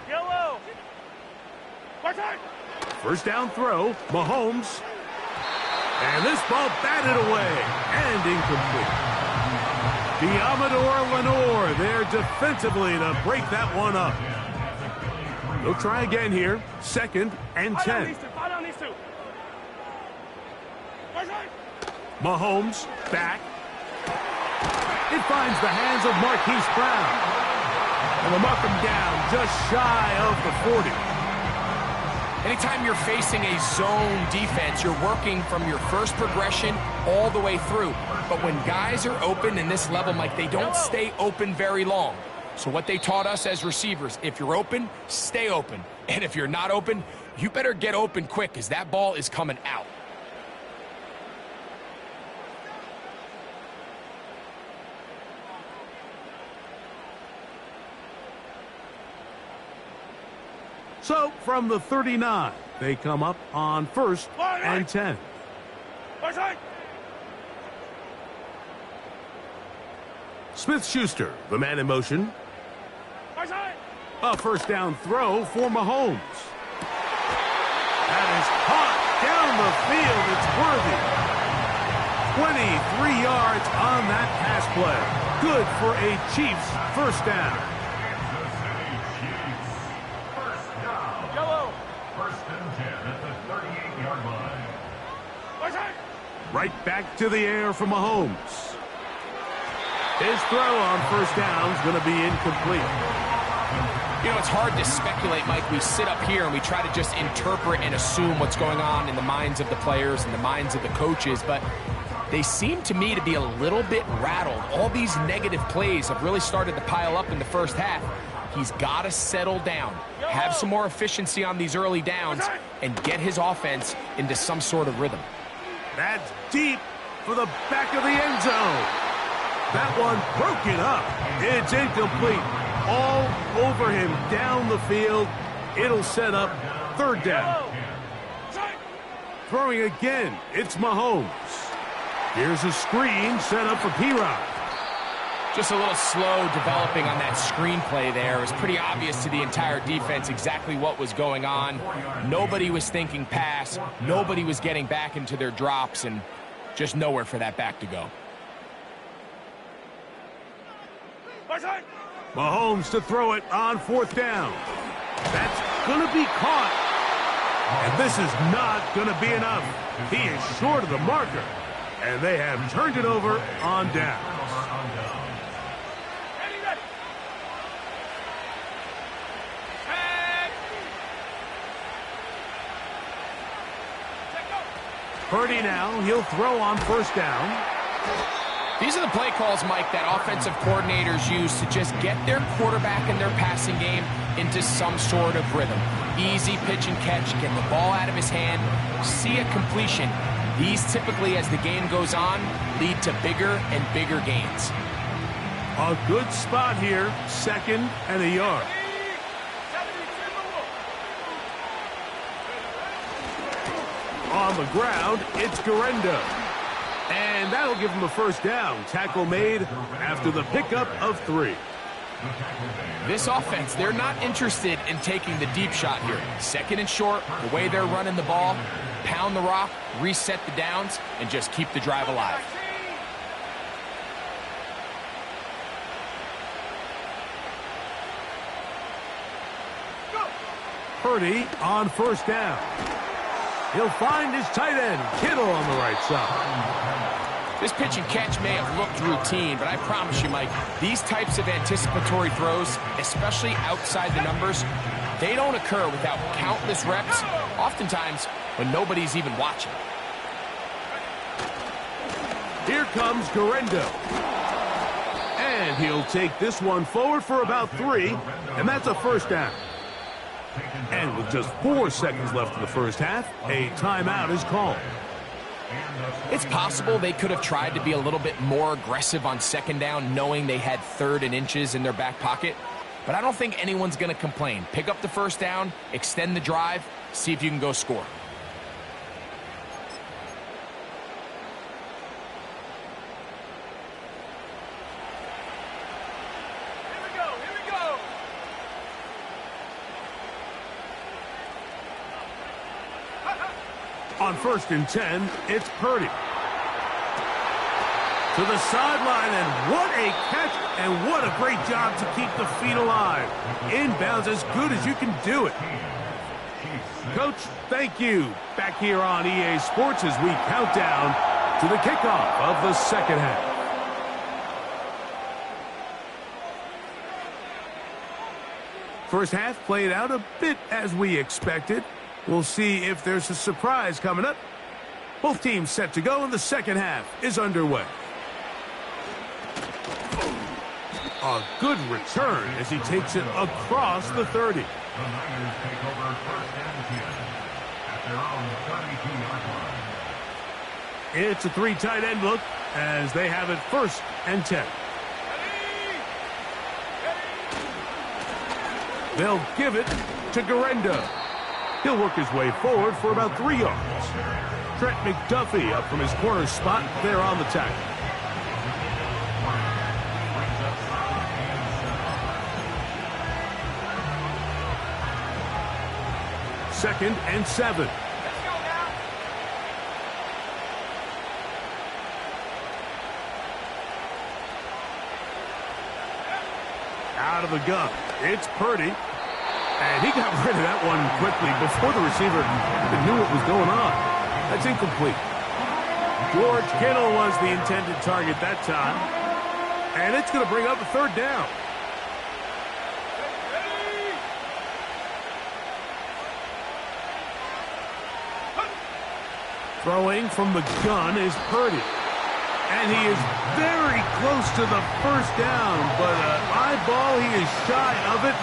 Yellow.
First down throw, Mahomes. And this ball batted away and incomplete. The Amador Lenore there defensively to break that one up. They'll try again here. 2nd and 10. Mahomes back. It finds the hands of Marquise Brown. And they'll mark him down just shy of the 40.
Anytime you're facing a zone defense, you're working from your first progression all the way through. But when guys are open in this level, Mike, they don't stay open very long. So what they taught us as receivers, if you're open, stay open. And if you're not open, you better get open quick because that ball is coming out.
So, from the 39, they come up on 1st and 10. Smith-Schuster, the man in motion. A first down throw for Mahomes. That is caught down the field. It's worthy. 23 yards on that pass play. Good for a Chiefs first down.
Yellow.
First and 10 at the 38-yard line.
Right back to the air for Mahomes. His throw on first down is going to be incomplete.
You know, it's hard to speculate, Mike. We sit up here and we try to just interpret and assume what's going on in the minds of the players and the minds of the coaches, but they seem to me to be a little bit rattled. All these negative plays have really started to pile up in the first half. He's got to settle down, have some more efficiency on these early downs, and get his offense into some sort of rhythm.
That's deep for the back of the end zone. That one broken up. It's incomplete. All over him down the field. It'll set up 3rd down. Throwing again. It's Mahomes. Here's a screen set up for P-Rod.
Just a little slow developing on that screenplay there. It was pretty obvious to the entire defense exactly what was going on. Nobody was thinking pass. Nobody was getting back into their drops, and just nowhere for that back to go.
Mahomes to throw it on 4th down. That's going to be caught. And this is not going to be enough. He is short of the marker. And they have turned it over on down. Purdy now, he'll throw on 1st down.
These are the play calls, Mike, that offensive coordinators use to just get their quarterback and their passing game into some sort of rhythm. Easy pitch and catch, get the ball out of his hand, see a completion. These typically, as the game goes on, lead to bigger and bigger gains.
A good spot here, 2nd and a yard. on the ground, it's Garenda. And that'll give him a first down. Tackle made after the pickup of 3.
This offense, they're not interested in taking the deep shot here. Second and short, the way they're running the ball, pound the rock, reset the downs, and just keep the drive alive.
Purdy on first down. He'll find his tight end, Kittle, on the right side.
This pitch and catch may have looked routine, but I promise you, Mike, these types of anticipatory throws, especially outside the numbers, they don't occur without countless reps, oftentimes when nobody's even watching.
Here comes Garenda. And he'll take this one forward for about 3, and that's a first down. And with just 4 seconds left in the first half, a timeout is called.
It's possible they could have tried to be a little bit more aggressive on second down, knowing they had 3rd and inches in their back pocket. But I don't think anyone's going to complain. Pick up the first down, extend the drive, see if you can go score.
On 1st and 10, it's Purdy. To the sideline, and what a catch, and what a great job to keep the feet alive. Inbounds as good as you can do it. Coach, thank you. Back here on EA Sports as we count down to the kickoff of the second half. First half played out a bit as we expected. We'll see if there's a surprise coming up. Both teams set to go, and the second half is underway. A good return as he takes it across the 30.
The Niners take over 1st and 10 at their own 32-yard line.
It's a 3 tight end look as they have it 1st and 10. They'll give it to Garenda. He'll work his way forward for about 3 yards. Trent McDuffie up from his corner spot there on the tackle. Second and 7. Out of the gun, it's Purdy. And he got rid of that one quickly before the receiver even knew what was going on. That's incomplete. George Kittle was the intended target that time. And it's going to bring up a 3rd down. Throwing from the gun is Purdy. And he is very close to the first down, but an eyeball, he is shy of it.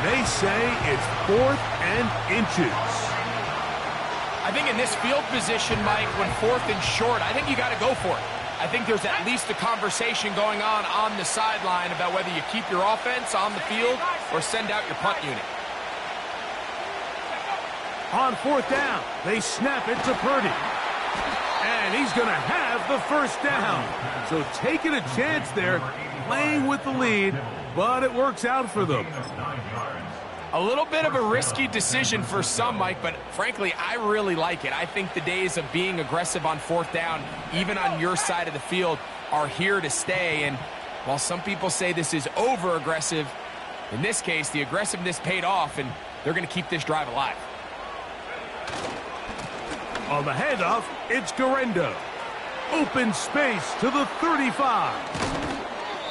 They say it's 4th and inches.
I think in this field position, Mike, when 4th and short, I think you got to go for it. I think there's at least a conversation going on the sideline about whether you keep your offense on the field or send out your punt unit.
On 4th down, they snap it to Purdy. And he's going to have the first down. So taking a chance there, playing with the lead, but it works out for them.
A little bit of a risky decision for some, Mike, but frankly, I really like it. I think the days of being aggressive on 4th down, even on your side of the field, are here to stay. And while some people say this is over-aggressive, in this case, the aggressiveness paid off, and they're going to keep this drive alive.
On the handoff, it's Garenda. Open space to the 35.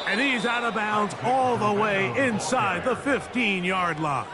And he's out of bounds all the way inside the 15-yard line.